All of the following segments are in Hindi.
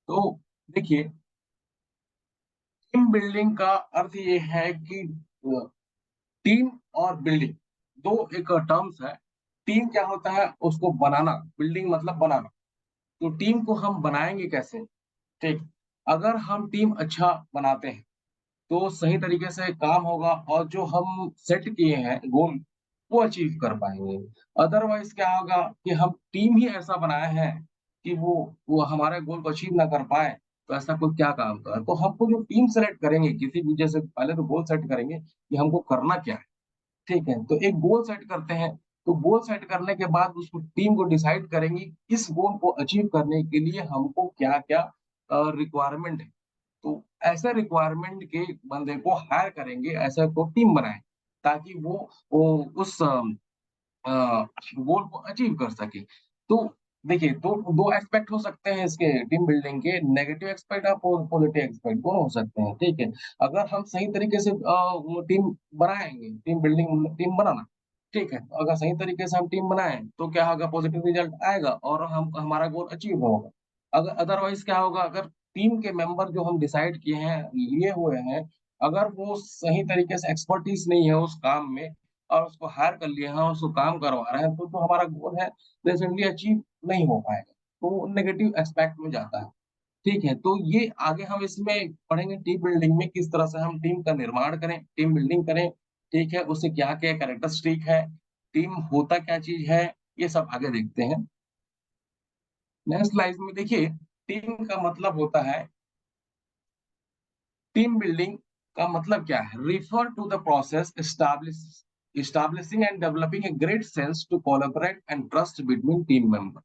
तो देखिए, टीम बिल्डिंग का अर्थ ये है कि टीम और बिल्डिंग दो एक टर्म्स है। टीम क्या होता है? उसको बनाना, बिल्डिंग मतलब बनाना। तो टीम को हम बनाएंगे कैसे? ठीक, अगर हम टीम अच्छा बनाते हैं तो सही तरीके से काम होगा और जो हम सेट किए हैं गोल वो अचीव कर पाएंगे। अदरवाइज क्या होगा कि हम टीम ही ऐसा बनाए हैं कि वो हमारे गोल को अचीव ना कर पाए, तो ऐसा कोई क्या काम कर। तो हमको जो टीम सेलेक्ट करेंगे किसी भी, जैसे पहले तो गोल सेट करेंगे कि हमको करना क्या है। ठीक है, तो एक गोल सेट करते हैं। तो गोल सेट करने के बाद उसको टीम को डिसाइड करेंगी इस गोल को अचीव करने के लिए हमको क्या क्या रिक्वायरमेंट है। तो ऐसे रिक्वायरमेंट के बंदे को हायर करेंगे, ऐसा को टीम बनाए ताकि वो उस गोल को अचीव कर सके। तो देखिए, दो दो एस्पेक्ट हो सकते हैं इसके टीम बिल्डिंग के, नेगेटिव एस्पेक्ट और पॉजिटिव एस्पेक्ट दोनों हो सकते हैं। ठीक है, अगर हम सही तरीके से वो टीम बनाएंगे, टीम बिल्डिंग टीम बनाना, ठीक है, अगर सही तरीके से हम टीम बनाएं तो क्या होगा, पॉजिटिव रिजल्ट आएगा और हम हमारा गोल अचीव होगा। अगर अदरवाइज क्या होगा, अगर टीम के मेंबर जो हम डिसाइड किए हैं, लिए हुए हैं, अगर वो सही तरीके से एक्सपर्टीज नहीं है उस काम में और उसको हायर कर लिए हैं, उसको काम करवा रहे हैं, तो जो हमारा गोल है प्रेजेंटली अचीव नहीं हो पाएगा। तो वो नेगेटिव एस्पेक्ट में जाता है। ठीक है, तो ये आगे हम इसमें पढ़ेंगे टीम बिल्डिंग में किस तरह से हम टीम का निर्माण करें, टीम बिल्डिंग करें। ठीक है, उससे क्या-क्या कैरेक्टरिस्टिक है, टीम होता क्या चीज़ है, ये सब आगे देखते हैं। नेक्स्ट स्लाइड में देखिए, टीम का मतलब होता है, टीम बिल्डिंग का मतलब क्या है? Refer to the process establishing and developing a great sense to collaborate and trust between team members।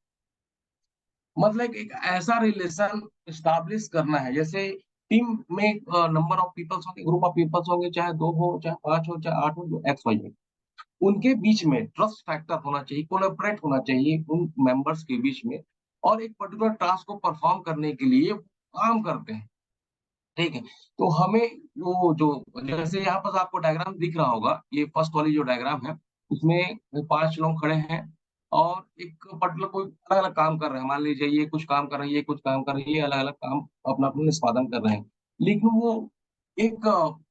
मतलब एक ऐसा रिलेशन एस्टैब्लिश करना है, जैसे टीम में नंबर ऑफ पीपल्स होंगे, ग्रुप ऑफ पीपल्स होंगे, चाहे 2 हो, चाहे 5 हो, चाहे 8 हो, जो एक्स वाई हो। उनके बीच में ट्रस्ट फैक्टर होना चाहिए, कोलैबोरेट होना चाहिए उन मेंबर्स के बीच में और एक पर्टिकुलर टास्क को परफॉर्म करने के लिए काम करते हैं। ठीक है, तो हमें वो जो, जैसे यहाँ पर आपको डायग्राम दिख रहा होगा, ये फर्स्ट वाली जो डायग्राम है, उसमें 5 लोग खड़े हैं और एक पर्टिकुलर कोई अलग-अलग काम कर रहे हैं। मान लीजिए ये कुछ काम कर रही है, ये कुछ काम कर रही है, ये अलग-अलग काम अपना-अपना निष्पादन कर रहे हैं। लेकिन वो एक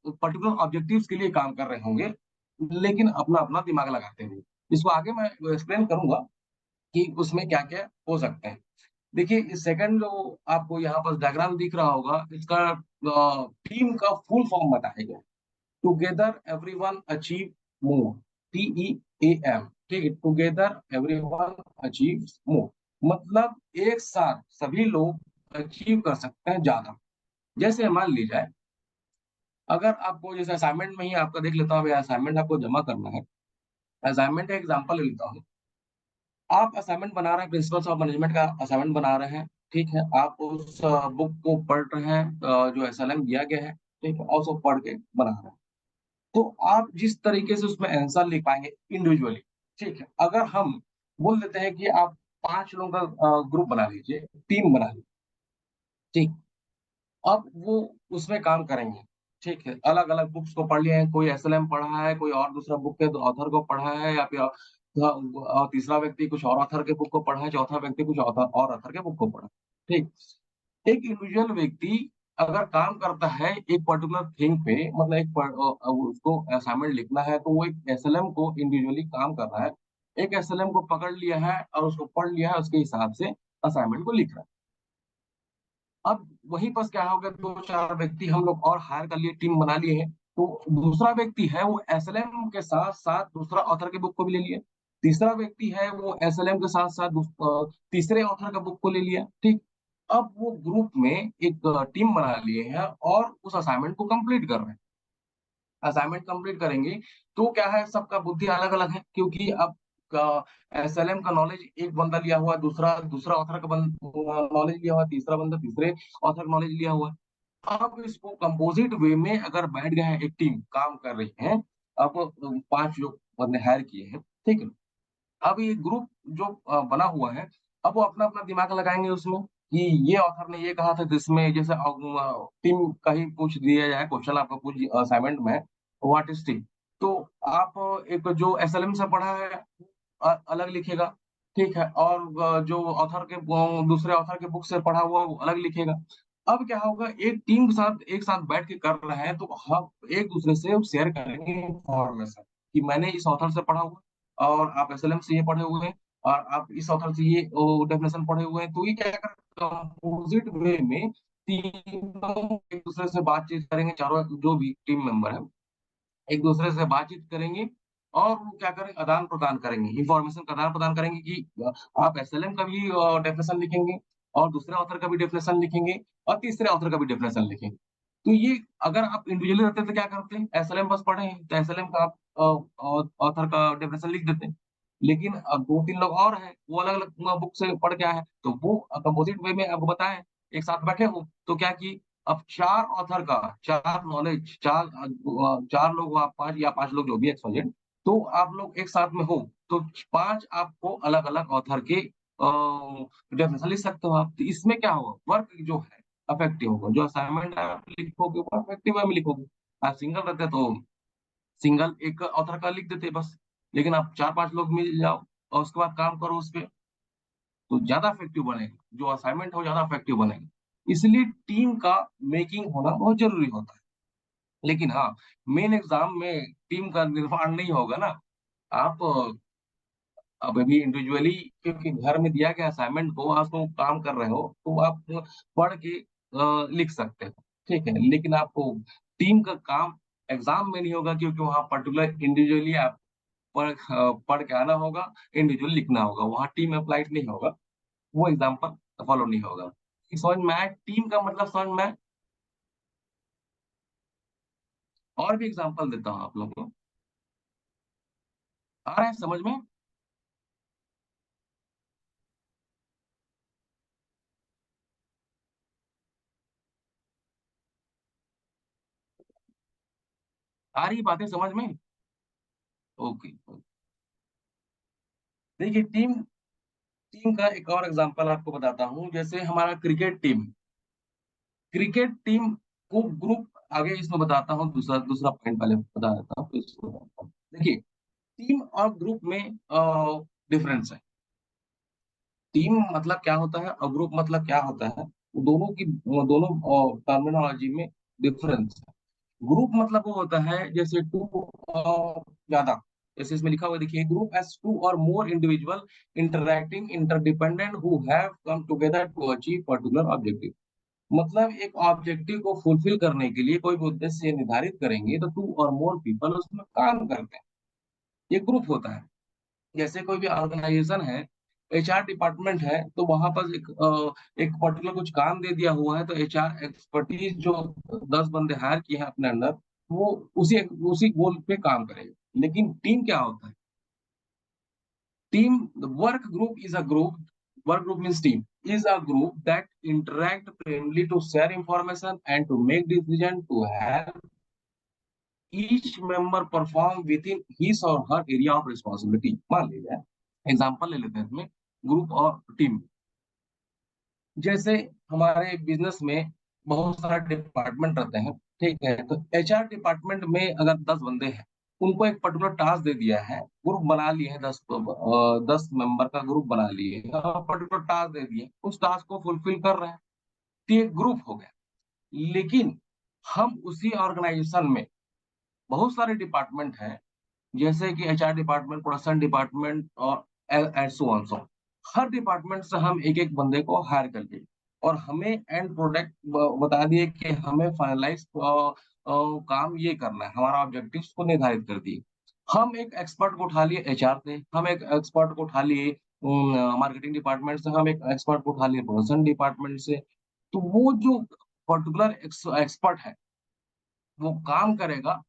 पर्टिकुलर ऑब्जेक्टिव्स के लिए काम कर रहे होंगे, लेकिन अपना-अपना दिमाग लगाते हुए। इसको आगे मैं एक्सप्लेन करूँगा कि उसमें क्या-क्या हो सकते हैं। देखिए, इस सेकंड जो आपको यहाँ पर डायग्राम दिख रहा होगा, इसका टीम का फुल फॉर्म बताया गया है। Together everyone achieve more, TEAM। ठीक है, टुगेदर एवरीवन अचीव मोर, मतलब एक साथ सभी लोग अचीव कर सकते हैं ज्यादा। जैसे मान लीजिए, अगर आपको जैसे असाइनमेंट में ही आपका देख लेता हूँ, असाइनमेंट आपको जमा करना है। असाइनमेंट का एग्जांपल ले लेता हूँ। आप असाइनमेंट बना रहे हैं, प्रिंसिपल्स ऑफ मैनेजमेंट का असाइनमेंट बना रहे हैं। ठीक है, आप उस बुक को पढ़ रहे हैं, जो एसएलएम दिया गया है। ठीक है, और उसको पढ़ के बना रहे हैं। तो आप जिस तरीके से उसमें आंसर लिख पाएंगे इंडिविजुअली, ठीक है, अगर हम बोल देते हैं कि आप 5 लोगों का ग्रुप बना लीजिए, टीम बना लीजिए। ठीक, अब वो उसमें काम करेंगे। ठीक है, अलग अलग बुक्स को पढ़ लिए हैं, कोई एसएलएम पढ़ा है, कोई और दूसरा बुक के ऑथर को पढ़ा है, या फिर तीसरा व्यक्ति कुछ और ऑथर के बुक को पढ़ा है, चौथा व्यक्ति कुछ ऑथर और ऑथर के बुक को पढ़ा है। ठीक, एक इंडिविजुअल व्यक्ति अगर काम करता है एक पर्टिकुलर थिंग पे, मतलब उसको असाइनमेंट लिखना है, तो वो एक एसएलएम को इंडिविजुअली काम कर रहा है। एक एसएलएम को पकड़ लिया है और उसको पढ़ लिया है, उसके हिसाब से असाइनमेंट को लिख रहा है। अब वहीं पर क्या हो गया, 2-4 व्यक्ति हम लोग और हायर कर लिए, टीम बना लिए हैं। तो दूसरा व्यक्ति है वो एसएलएम के साथ-साथ दूसरा ऑथर के बुक को भी ले लिया। तीसरा व्यक्ति है वो एसएलएम के साथ-साथ तीसरे ऑथर का बुक को ले लिया। ठीक? अब वो ग्रुप में एक टीम बना लिए हैं और उस असाइनमेंट को कंप्लीट कर रहे हैं। असाइनमेंट कंप्लीट करेंगे, तो क्या है, सबका बुद्धि अलग-अलग है, क्योंकि अब एसएलएम का नॉलेज एक बंदा लिया हुआ है, दूसरा दूसरा ऑथर का नॉलेज लिया हुआ है, तीसरा बंदा तीसरे ऑथर नॉलेज लिया हुआ है। अब इसको कंपोजिट वे में अगर बैठ गए हैं, एक टीम काम कर रही है, अब 5 लोग बंदे हायर किए हैं, ठीक है? अब ये ग्रुप जो बना हुआ है, अब वो अपना-अपना दिमाग लगाएँगे उसमें कि ये ऑथर ने ये कहा था, जिसमें जैसे टीम का ही पूछ दिया जाए क्वेश्चन, आपका कुछ असाइनमेंट में, व्हाट इज़ टीम? तो आप एक जो एसएलएम से पढ़ा है अलग लिखेगा, ठीक है, और जो ऑथर के दूसरे ऑथर के बुक से पढ़ा हुआ वो अलग लिखेगा। अब क्या होगा, एक टीम के साथ एक साथ बैठ के कर रहे हैं तो हम एक दूसरे से शेयर करेंगे इंफॉर्मेशन कि मैंने इस ऑथर से पढ़ा हुआ और आप एसएलएम से ये पढ़े हुए हैं और आप इस ऑथर से ये डेफिनेशन पढ़े हुए हैं, तो ये क्या कंपोजिट वे में तीनों एक दूसरे से बातचीत करेंगे, चारों जो भी टीम मेंबर है एक दूसरे से बातचीत करेंगे और वो क्या करेंगे, आदान प्रदान करेंगे, इंफॉर्मेशन का आदान प्रदान करेंगे कि आप एसएलएम का भी डेफिनेशन लिखेंगे और दूसरे ऑथर का भी डेफिनेशन लिखेंगे और तीसरे ऑथर का भी डेफिनेशन लिखेंगे। तो ये अगर आप इंडिविजुअली रहते तो क्या करते हैं, एसएलएम बस पढ़े हैं तो एसएलएम का आप ऑथर का डेफिनेशन लिख देते हैं। लेकिन अब दो तीन लोग और हैं वो अलग अलग बुक से पढ़ के आए हैं तो वो कंपोजिट वे में आपको बताएं एक साथ बैठे हो तो क्या कि अब चार ऑथर का चार नॉलेज चार लोग हो आप, पांच या पांच लोग जो भी एक्सवाइजेड, तो आप लोग एक साथ में हो तो पांच आपको अलग अलग ऑथर के डेफिनेशन लिख सकते हो आप। तो इसमें क्या होगा, वर्क जो है अफेक्टिव होगा, जो असाइनमेंट आप लिखोगे वो अफेक्टिव वे में लिखोगे। आप सिंगल रहते तो सिंगल एक ऑथर का लिख देते बस, लेकिन आप चार पांच लोग मिल जाओ और उसके बाद काम करो उस पे, तो ज्यादा इफेक्टिव बनेगा, जो असाइनमेंट हो ज्यादा इफेक्टिव बनेगा। इसलिए टीम का मेकिंग होना बहुत जरूरी होता है। लेकिन हाँ, मेन एग्जाम में टीम का निर्माण नहीं होगा ना। आप अब अभी इंडिविजुअली क्योंकि घर में दिया गया असाइनमेंट को आप तो काम कर रहे हो तो आप पढ़ के लिख सकते हो, ठीक है, लेकिन आपको टीम का काम एग्जाम में नहीं होगा क्योंकि वहाँ पर्टिकुलर इंडिविजुअली आप पढ़ के आना होगा, इंडिविजुअल लिखना होगा, वहाँ टीम अप्लाइड नहीं होगा, वो एग्जाम्पल फॉलो नहीं होगा। समझ में आया टीम का मतलब, समझ में आया? और भी एग्जाम्पल देता हूँ आप लोगों को, आ रहा है समझ में? आ रही बातें समझ में? ओके। देखिए टीम टीम का एक और एग्जांपल आपको बताता हूँ, जैसे हमारा क्रिकेट टीम को ग्रुप, आगे इसमें बताता हूँ, दूसरा दूसरा पॉइंट पहले बता देता हूँ फिर इसको बताता हूँ। देखिए टीम और ग्रुप में डिफरेंस है। टीम मतलब क्या होता है और ग्रुप मतलब क्या होता है, दोनों की दोनों टर्मिनोलॉजी में डिफरेंस है। ग्रुप मतलब वो होता है जैसे टू ज्यादा, जैसे इसमें लिखा हुआ है, देखिए ग्रुप एज टू और more individual interacting interdependent who have come together to achieve particular objective. मतलब एक ऑब्जेक्टिव को फुलफिल करने के लिए कोई भी उद्देश्य निर्धारित करेंगे तो टू और मोर पीपल उसमें काम करते हैं, ये ग्रुप होता है। जैसे कोई भी ऑर्गेनाइजेशन है, एचआर डिपार्टमेंट है, तो वहां पर एक पर्टिकुलर कुछ काम दे दिया हुआ है तो एचआर एक्सपर्टीज जो 10 बंदे हायर किए हैं अपने अंदर, वो उसी उसी गोल पे काम करेंगे। लेकिन टीम क्या होता है, team work group is a group, work group means team is a group that interact friendly to share information and to make decision to have each member perform within his or her area of responsibility। मान लीजिए एग्जाम्पल ले लेते हैं इसमें ग्रुप और टीम। जैसे हमारे बिजनेस में बहुत सारे डिपार्टमेंट रहते हैं, ठीक है, तो एचआर डिपार्टमेंट में अगर 10 बंदे हैं, उनको एक पर्टिकुलर टास्क दे दिया है, ग्रुप बना लिए हैं, 10 मेंबर का ग्रुप बना लिए हैं और पर्टिकुलर टास्क दे दिए, उस टास्क को फुलफिल कर रहे हैं, तो ये ग्रुप हो गया। लेकिन हम उसी ऑर्गेनाइजेशन में बहुत सारे डिपार्टमेंट हैं, जैसे कि एचआर डिपार्टमेंट, प्रोडक्शन डिपार्टमेंट और and so on so. Her department से हम एक एक बंदे को हायर कर लिए और हमें एंड प्रोडक्ट बता दिए कि हमें फाइनलाइज काम ये करना है, हमारा ऑब्जेक्टिव को निर्धारित कर दिए। हम एक एक्सपर्ट को उठा लिए एचआर से, हम एक एक्सपर्ट को उठा लिए मार्केटिंग डिपार्टमेंट से, हम एक एक्सपर्ट को उठा लिए प्रोडक्शन डिपार्टमेंट से। तो वो जो पर्टिकुलर एक्सपर्ट है वो काम करेगा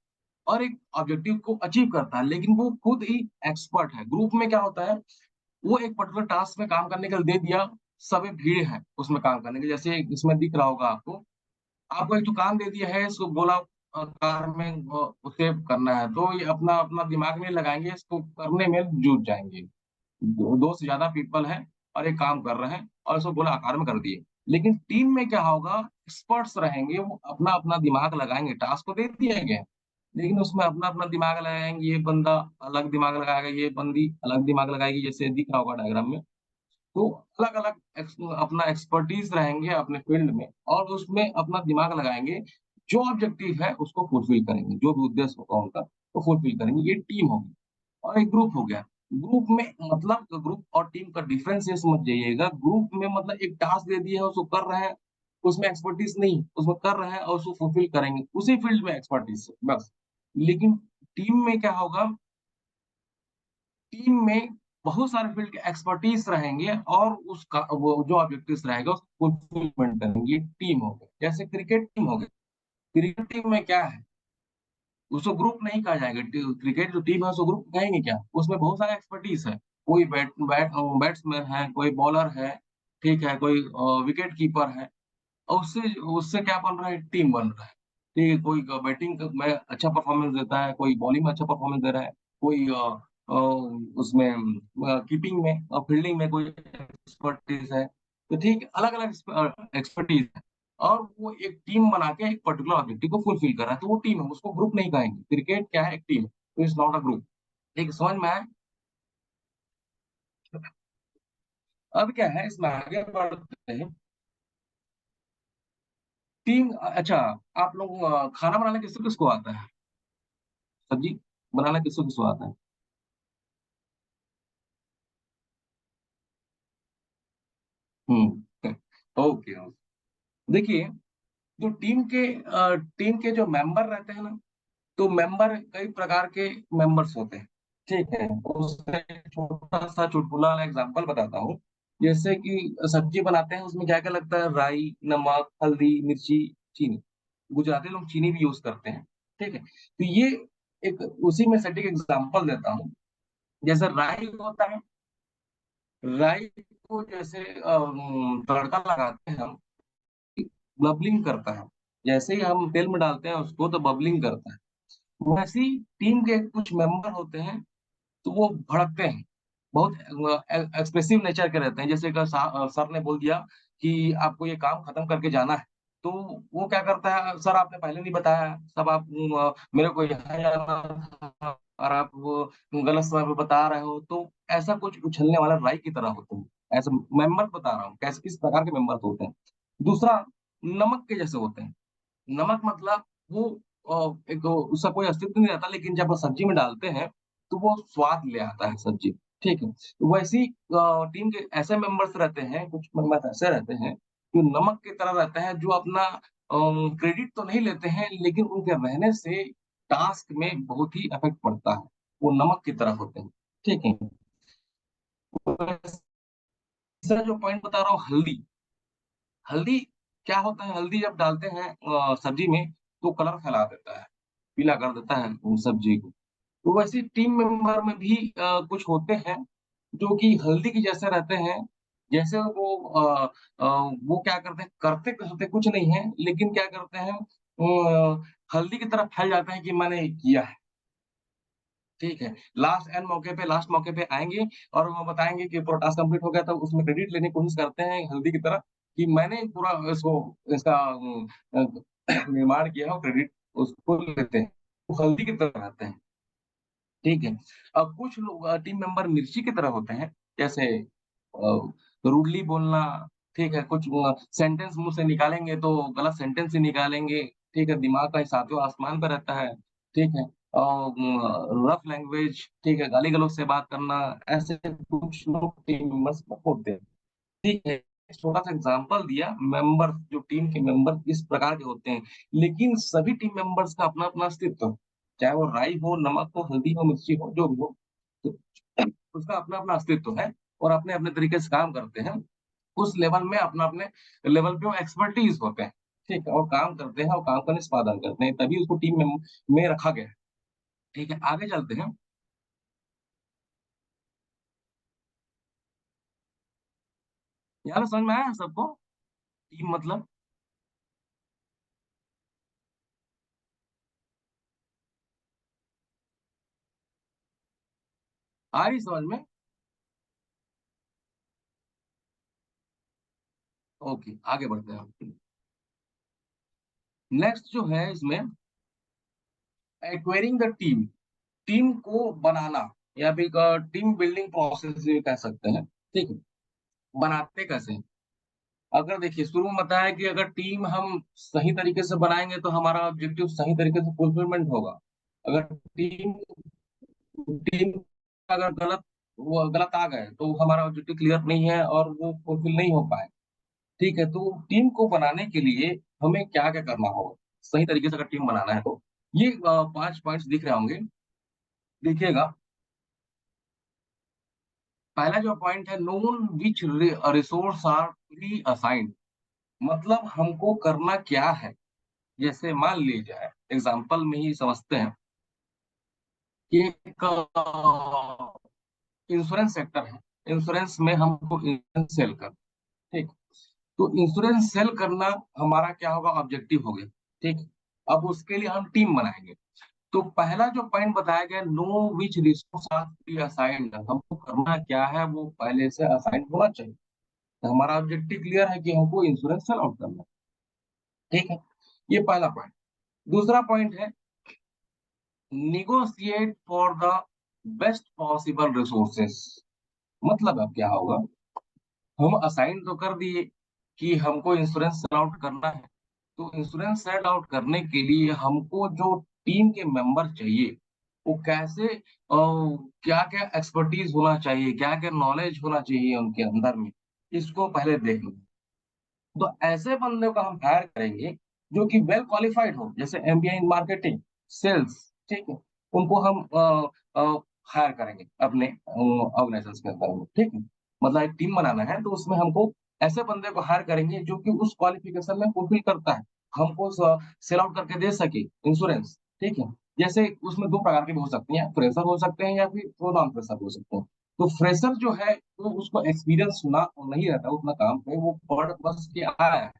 और एक ऑब्जेक्टिव को अचीव करता है, लेकिन वो खुद ही एक्सपर्ट है। ग्रुप में क्या होता है, वो एक पर्टिकुलर टास्क में काम करने के लिए दे दिया, सभी भीड़ है उसमें काम करने के, जैसे इसमें दिख रहा होगा आपको, आपको एक तो काम दे दिया है, इसको बोला कार में उसे करना है, तो ये अपना अपना दिमाग में लगाएंगे, इसको करने में जुट जाएंगे। दो से ज्यादा पीपल हैं और एक काम कर रहे हैं और इसको बोला आकार में कर दिए। लेकिन टीम में क्या होगा, एक्सपर्ट्स रहेंगे, वो अपना अपना दिमाग लगाएंगे, टास्क को दे दिया गया है, लेकिन उसमें अपना अपना दिमाग लगाएंगे, ये बंदा अलग दिमाग लगाएगा, ये बंदी अलग दिमाग लगाएगी, जैसे दिख रहा होगा डायग्राम में। तो अलग अलग अपना एक्सपर्टीज रहेंगे अपने फील्ड में, और उसमें अपना दिमाग लगाएंगे, जो ऑब्जेक्टिव है उसको फुलफिल करेंगे, जो भी उद्देश्य होगा उनका तो फुलफिल करेंगे। ये टीम होगी। और एक ग्रुप हो गया। ग्रुप में मतलब ग्रुप और टीम का डिफरेंस ये समझ जाइएगा। ग्रुप में मतलब एक टास्क दे दिया है, उसको कर रहे हैं, उसमें एक्सपर्टीज नहीं, उसमें कर रहे हैं और उसको फुलफिल करेंगे उसी फील्ड में एक्सपर्टीज से बस। लेकिन टीम में क्या होगा, टीम में बहुत सारे फील्ड के एक्सपर्टीज रहेंगे, और उसका वो जो ऑब्जेक्टिव्स रहेगा उसको फुलफिलमेंट करेंगे। ये टीम हो गया। जैसे क्रिकेट टीम हो गई। क्रिकेट टीम में क्या है, उसको ग्रुप नहीं कहा जाएगा। क्रिकेट जो टीम है उसको ग्रुप कहेंगे क्या, उसमें बहुत सारा एक्सपर्टीज है। कोई बैट्समैन है, कोई बॉलर है, ठीक है, कोई विकेट कीपर है, और उससे उससे क्या बन रहा है, टीम बन रहा है। ठीक है, कोई बैटिंग में अच्छा परफॉर्मेंस देता है, कोई बॉलिंग में अच्छा परफॉर्मेंस दे रहा है, कोई उसमें कीपिंग में और फील्डिंग में कोई एक्सपर्टीज है। तो ठीक, अलग अलग एक्सपर्टीज है, और वो एक टीम बना के एक पर्टिकुलर ऑब्जेक्टिव को फुलफिल कर रहा है, तो वो टीम है, उसको ग्रुप नहीं कहेंगे। क्रिकेट क्या है, एक टीम, तो इट्स नॉट अ ग्रुप। ठीक है, समझ में आया। अब क्या है, इसमें आगे बढ़ते हैं। टीम, अच्छा, आप लोग खाना बनाना किसको किसको आता है, सब्जी बनाना किसको किसको आता है। हम्म। Okay okay. देखिए, जो टीम के जो मेंबर रहते हैं ना, तो मेंबर कई प्रकार के मेंबर्स होते हैं। ठीक है, उससे एक छोटा सा चुटकुला वाला एग्जांपल बताता हूँ। जैसे कि सब्जी बनाते हैं, उसमें क्या क्या लगता है, राई, नमक, हल्दी, मिर्ची, चीनी। गुजराती लोग चीनी भी यूज करते हैं। ठीक है, तो ये एक उसी में सटीक एग्जांपल देता हूँ। जैसे राई होता है, राई को जैसे तड़का लगाते हैं हम, बबलिंग करता है। जैसे ही हम तेल में डालते हैं उसको, तो बबलिंग करता है। वैसे ही टीम के कुछ मेंबर होते हैं, तो वो भड़कते हैं, बहुत एक्सप्रेसिव नेचर के रहते हैं। जैसे कि सर ने बोल दिया कि आपको ये काम खत्म करके जाना है, तो वो क्या करता है, सर आपने पहले नहीं बताया, सब आप मेरे को यहाँ जाना था, और आप वो गलत समय पे बता रहे हो। तो ऐसा कुछ उछलने वाला राई की तरह होते हैं। ऐसे मेंबर बता रहा हूँ कैसे किस प्रकार के मेंबर होते हैं। दूसरा, नमक के जैसे होते हैं। नमक मतलब वो एक उसका कोई अस्तित्व नहीं रहता, लेकिन जब वो सब्जी में डालते हैं तो वो स्वाद ले आता है सब्जी। ठीक है, तो वैसे ही टीम के ऐसे मेंबर्स रहते हैं, कुछ मेंबर्स ऐसे रहते हैं जो नमक की तरह रहते हैं, जो अपना क्रेडिट तो नहीं लेते हैं, लेकिन उनके रहने से टास्क में बहुत ही इफेक्ट पड़ता है। वो नमक की तरह होते हैं। ठीक है, तीसरा जो पॉइंट बता रहा हूँ, हल्दी। हल्दी क्या होता है, हल्दी जब डालते हैं सब्जी में, तो कलर फैला देता है, पीला कर देता है वो सब्जी को। तो वैसे टीम मेंबर में भी कुछ होते हैं जो कि हल्दी के जैसे रहते हैं। जैसे वो क्या करते हैं, करते करते कुछ नहीं है, लेकिन क्या करते हैं, हल्दी की तरफ फैल जाते हैं कि मैंने ये किया है। ठीक है, लास्ट मौके पे आएंगे, और वो बताएंगे कि पूरा टास्क कंप्लीट हो गया, तब उसमें क्रेडिट लेने की कोशिश करते हैं हल्दी की तरह, कि मैंने पूरा इसको इसका निर्माण किया है, और क्रेडिट उसको लेते हैं। वो हल्दी की तरह रहते हैं। ठीक है, अब कुछ लोग टीम मेंबर मिर्ची की तरह होते हैं। जैसे रूडली बोलना। ठीक है, कुछ सेंटेंस मुंह से निकालेंगे तो गलत सेंटेंस ही निकालेंगे। ठीक है, दिमाग का सातवें आसमान पर रहता है। ठीक है, और रफ लैंग्वेज, ठीक है, गाली गलौज से बात करना। ऐसे कुछ लोग टीम मेंबर्स होते हैं। ठीक है, छोटा सा एग्जांपल दिया। मेंबर, जो टीम के मेंबर इस प्रकार के होते हैं, लेकिन सभी टीम मेंबर्स का अपना अपना अस्तित्व है। चाहे वो राई हो, नमक हो, हल्दी हो, मिर्ची हो, जो भी हो, तो उसका अपना अपना अस्तित्व है, और अपने अपने तरीके से काम करते हैं। उस लेवल में अपना अपने लेवल पे वो एक्सपर्टीज होते हैं। ठीक है, और काम करते हैं, और काम का निष्पादन करते हैं, तभी उसको टीम में रखा गया है। ठीक है, आगे चलते हैं। यार समझ में आया सबको, टीम मतलब, आ रही समझ में। ओके, आगे बढ़ते हैं। नेक्स्ट जो है इसमें, एक्वायरिंग द टीम, टीम को बनाना या फिर टीम बिल्डिंग प्रोसेस भी कह सकते हैं। ठीक है, बनाते कैसे हैं? अगर देखिए शुरू में बताया कि अगर टीम हम सही तरीके से बनाएंगे तो हमारा ऑब्जेक्टिव सही तरीके से फुलफिलमेंट होगा। अगर टीम टीम अगर गलत आ गए तो हमारा ऑब्जेक्टिव क्लियर नहीं है और वो फुलफिल नहीं हो पाए। ठीक है, तो टीम को बनाने के लिए हमें क्या क्या करना होगा, सही तरीके से अगर टीम बनाना है तो ये 5 पॉइंट्स दिख रहे होंगे, देखिएगा। पहला जो पॉइंट है, known which resource are pre assigned, मतलब हमको करना क्या है। जैसे मान लीजिए एग्जांपल में ही समझते हैं कि एक इंश्योरेंस सेक्टर है, इंश्योरेंस में हमको इंश्योरेंस सेल कर, ठीक, तो इंश्योरेंस सेल करना हमारा क्या होगा, ऑब्जेक्टिव हो गया। ठीक, अब उसके लिए हम टीम बनाएंगे। तो पहला जो पॉइंट बताया गया, know which resource are pre assigned, हमको करना क्या है वो पहले से असाइन होना चाहिए। तो हमारा ऑब्जेक्टिव क्लियर है कि हमको इंश्योरेंस सेल आउट करना है। ठीक है, ये पहला पॉइंट। दूसरा पॉइंट है, negotiate for the best possible resources, मतलब अब क्या होगा, हम असाइन तो कर दिए कि हमको इंश्योरेंस सेल आउट करना है, तो इंश्योरेंस सेल आउट करने के लिए हमको जो टीम के मेंबर चाहिए वो कैसे, क्या क्या एक्सपर्टीज होना चाहिए, क्या क्या नॉलेज होना चाहिए उनके अंदर में, इसको पहले देख लो। तो ऐसे बंदे को हम हायर करेंगे जो कि वेल क्वालिफाइड हो, जैसे एमबीए इन मार्केटिंग, सेल्स, ठीक है, उनको हम हायर करेंगे अपने ऑर्गेनाइजेशन के अंदर में। ठीक है, मतलब एक टीम बनाना है तो उसमें हमको ऐसे बंदे को हायर करेंगे जो कि उस क्वालिफिकेशन में फुलफिल करता है, हमको सेल आउट करके दे सके इंश्योरेंस। ठीक है, जैसे उसमें दो प्रकार के भी हो सकते हैं, फ्रेशर हो सकते हैं या फिर वो नॉन फ्रेशर हो सकते हैं। तो फ्रेशर जो है वो उसको एक्सपीरियंस ना नहीं रहता उतना काम पे, वो पढ़ बस के आया है,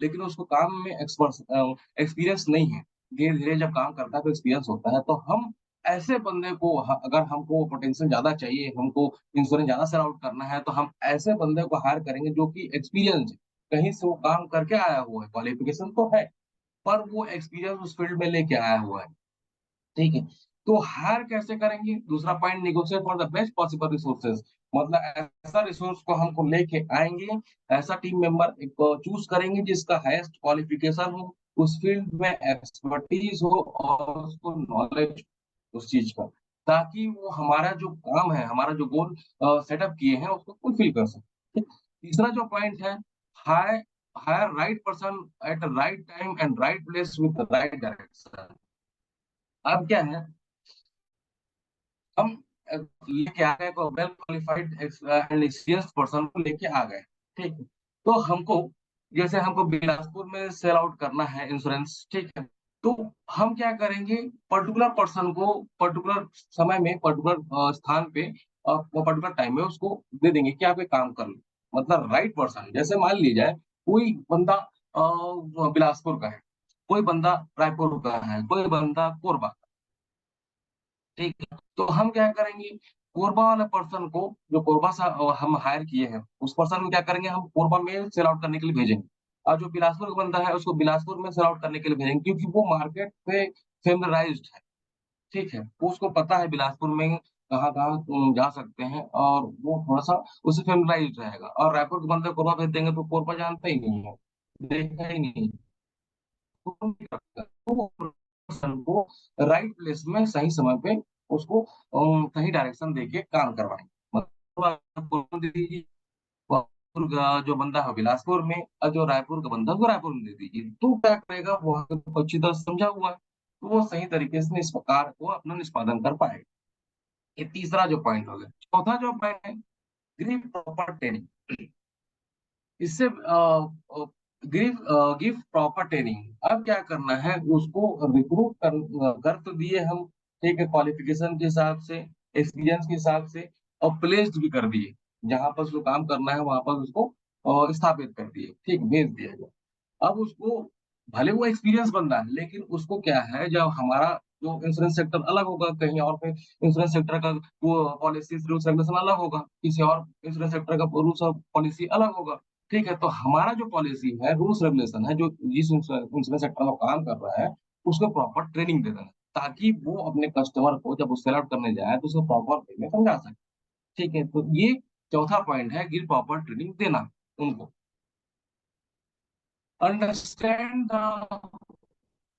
लेकिन उसको काम में एक्सपीरियंस नहीं है। धीरे धीरे जब काम करता है तो एक्सपीरियंस होता है। तो हम ऐसे बंदे को अगर हमको पोटेंशियल ज्यादा चाहिए, हमको इंश्योरेंस ज्यादा सेल आउट करना है, तो हम ऐसे बंदे को हायर करेंगे जो कि एक्सपीरियंस है, कहीं से वो काम करके आया हुआ है, क्वालिफिकेशन तो है पर वो एक्सपीरियंस उस फील्ड में लेके आया हुआ है। ठीक है, तो हायर कैसे करेंगे, दूसरा point, negotiate for the best possible resources, मतलब ऐसा रिसोर्स को हमको लेके आएंगे, ऐसा टीम मेंबर चूज करेंगे जिसका हाईएस्ट क्वालिफिकेशन हो, उस फील्ड में एक्सपर्टीज हो और उसको नॉलेज उस चीज का, ताकि वो हमारा जो काम है, हमारा जो गोल सेटअप किए हैं उसको फुलफिल कर सके। ठीक? तीसरा जो पॉइंट है, hire hire right person at right time and right place with right direction. अब क्या है, हम लेके आ गए को well qualified and experience person को लेके आ गए। ठीक है, तो हमको, जैसे हमको बिलासपुर में सेल आउट करना है इंश्योरेंस, ठीक है, तो हम क्या करेंगे, पर्टिकुलर पर्सन को पर्टिकुलर समय में पर्टिकुलर स्थान पे पर्टिकुलर टाइम में उसको दे देंगे कि आप एक काम कर लो। मतलब राइट पर्सन, जैसे मान लीजिए कोई बंदा बिलासपुर का है, कोई बंदा रायपुर का है, कोई बंदा कोरबा, ठीक है, तो हम क्या करेंगे, कोरबा वाले पर्सन को, जो कोरबा से हम हायर किए हैं, उस पर्सन को क्या करेंगे, हम कोरबा में सेल आउट करने के लिए भेजेंगे। और जो बिलासपुर का बंदा है उसको बिलासपुर में सेल आउट करने के लिए भेजेंगे, क्योंकि वो मार्केट पे फेमराइज्ड है। ठीक है, वो उसको पता है बिलासपुर में कहाँ कहाँ जा सकते हैं, और वो थोड़ा सा उससे फेमराइज्ड रहेगा। और रायपुर के बंदे को कोरबा भेज देंगे तो कोरबा जानता ही नहीं है, देखा ही नहीं, पर्सन को राइट प्लेस में सही समय पे उसको सही डायरेक्शन देके काम करवाएं। मतलब दे दीजिए, रायपुर का जो बंदा है बिलासपुर में, और जो रायपुर का बंदा है वो रायपुर में दे दीजिए, तो क्या करेगा, वो अच्छी तरह समझा हुआ है, तो वो सही तरीके से इस कार्य को अपना निष्पादन कर पाएगा। ये तीसरा जो पॉइंट हो गया। चौथा जो पॉइंट है, गिव प्रॉपर ट्रेनिंग। इससे गिव गिव प्रॉपर ट्रेनिंग। अब क्या करना है, उसको रिक्रूट कर तो दिए हम, ठीक है, क्वालिफिकेशन के हिसाब से, एक्सपीरियंस के हिसाब से, और प्लेस्ड भी कर दिए, जहां पर उसको काम करना है वहां पर उसको स्थापित कर दिए, ठीक, भेज दिया गया। अब उसको, भले वो एक्सपीरियंस बंदा है, लेकिन उसको क्या है, जब हमारा जो इंश्योरेंस सेक्टर अलग होगा, कहीं और पे इंश्योरेंस सेक्टर का वो पॉलिसीज रूल्स रेगुलेशन अलग होगा, किसी और इंश्योरेंस सेक्टर का रूल्स और पॉलिसी अलग होगा। ठीक है, तो हमारा जो पॉलिसी है, रूल्स रेगुलेशन है, जो जिस इंश्योरेंस सेक्टर में काम कर रहा है, उसको प्रॉपर ट्रेनिंग दे देना, ताकि वो अपने कस्टमर को जब वो सेल आउट करने जाए तो उसको प्रॉपर वे में समझा सके। ठीक है, तो ये चौथा पॉइंट है, गिव प्रॉपर ट्रेनिंग देना उनको। Understand the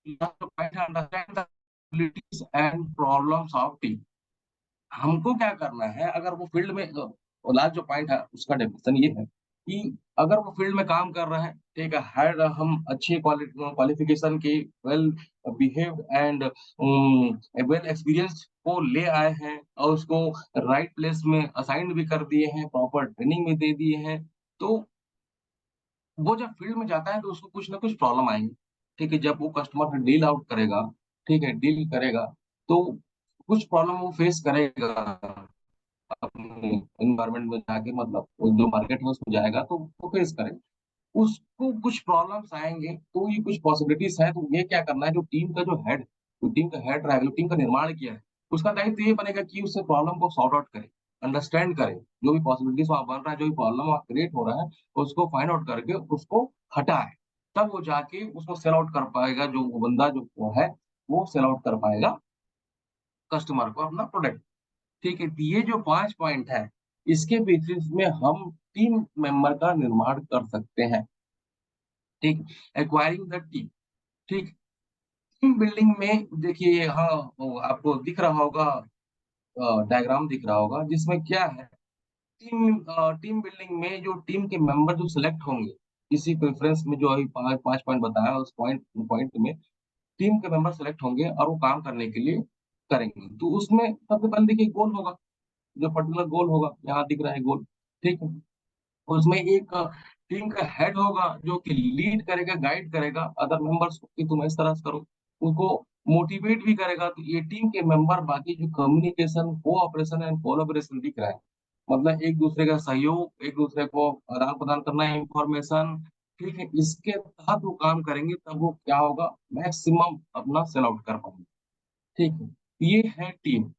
understand the abilities and problems of team. हमको क्या करना है, अगर वो फील्ड में लास्ट जो पॉइंट है उसका डेफिनेशन ये है कि अगर वो फील्ड में काम कर रहा है, ठीक है, हर हम अच्छे क्वालिफिकेशन के, well behaved and well experience को ले आए हैं और उसको राइट प्लेस में असाइन भी कर दिए हैं, प्रॉपर ट्रेनिंग भी दे दिए हैं, तो वो जब फील्ड में जाता है तो उसको कुछ ना कुछ प्रॉब्लम आएंगी। ठीक है, जब वो कस्टमर से डील आउट करेगा, ठीक है, डील करेगा, तो कुछ प्रॉब्लम वो फेस करेगा अपने एनवायरनमेंट में जाके, मतलब वो जो मार्केट है उसमें जाएगा तो वो फेस करेगा। उसको कुछ प्रॉब्लम्स आएँगे, तो ये कुछ पॉसिबिलिटीज़ हैं, तो ये क्या करना है, जो टीम का जो हेड, जो टीम का हेड रहा है, जो टीम का निर्माण किया है, उसका दायित्व ये बनेगा कि उस प्रॉब्लम को सॉर्ट आउट करे, अंडरस्टैंड करे, जो भी पॉसिबिलिटीज़ वहाँ बन रहा है, जो भी प्रॉब्लम वहाँ क्रिएट हो रहा है, उसको फाइंड आउट करके उसको हटाए। तब वो जाके उसको सेल आउट कर पाएगा, जो वो बंदा जो वो है, वो सेल आउट कर पाएगा कस्टमर को अपना प्रोडक्ट। ठीक है, तो ये जो 5 पॉइंट है, इसके बेसिस में हम टीम मेंबर का निर्माण कर सकते हैं। ठीक, एक्वायरिंग द टीम। ठीक, टीम बिल्डिंग में देखिए यहाँ आपको दिख रहा होगा, डायग्राम दिख रहा होगा जिसमें क्या है, टीम बिल्डिंग में जो टीम के मेंबर जो सिलेक्ट होंगे, इसी प्रेफरेंस में जो अभी 5 पॉइंट बताया उस पॉइंट पॉइंट में टीम के मेंबर सिलेक्ट होंगे और वो काम करने के लिए करेंगे। तो उसमें सबसे पहले देखिए गोल होगा, जो पर्टिकुलर गोल होगा, यहाँ दिख रहा है गोल। ठीक है, उसमें एक टीम का हेड होगा जो कि लीड करेगा, गाइड करेगा अदर मेंबर्स को कि तुम इस तरह से करो, उनको मोटिवेट भी करेगा। तो ये टीम के मेंबर बाकी जो कम्युनिकेशन, कोऑपरेशन एंड कोलैबोरेशन दिख रहा है, मतलब एक दूसरे का सहयोग, एक दूसरे को आदान प्रदान करना है इंफॉर्मेशन, ठीक है, इसके तहत वो काम करेंगे, तब वो क्या होगा, मैक्सिमम अपना सेल आउट कर पाएंगे। ठीक है, ये है team,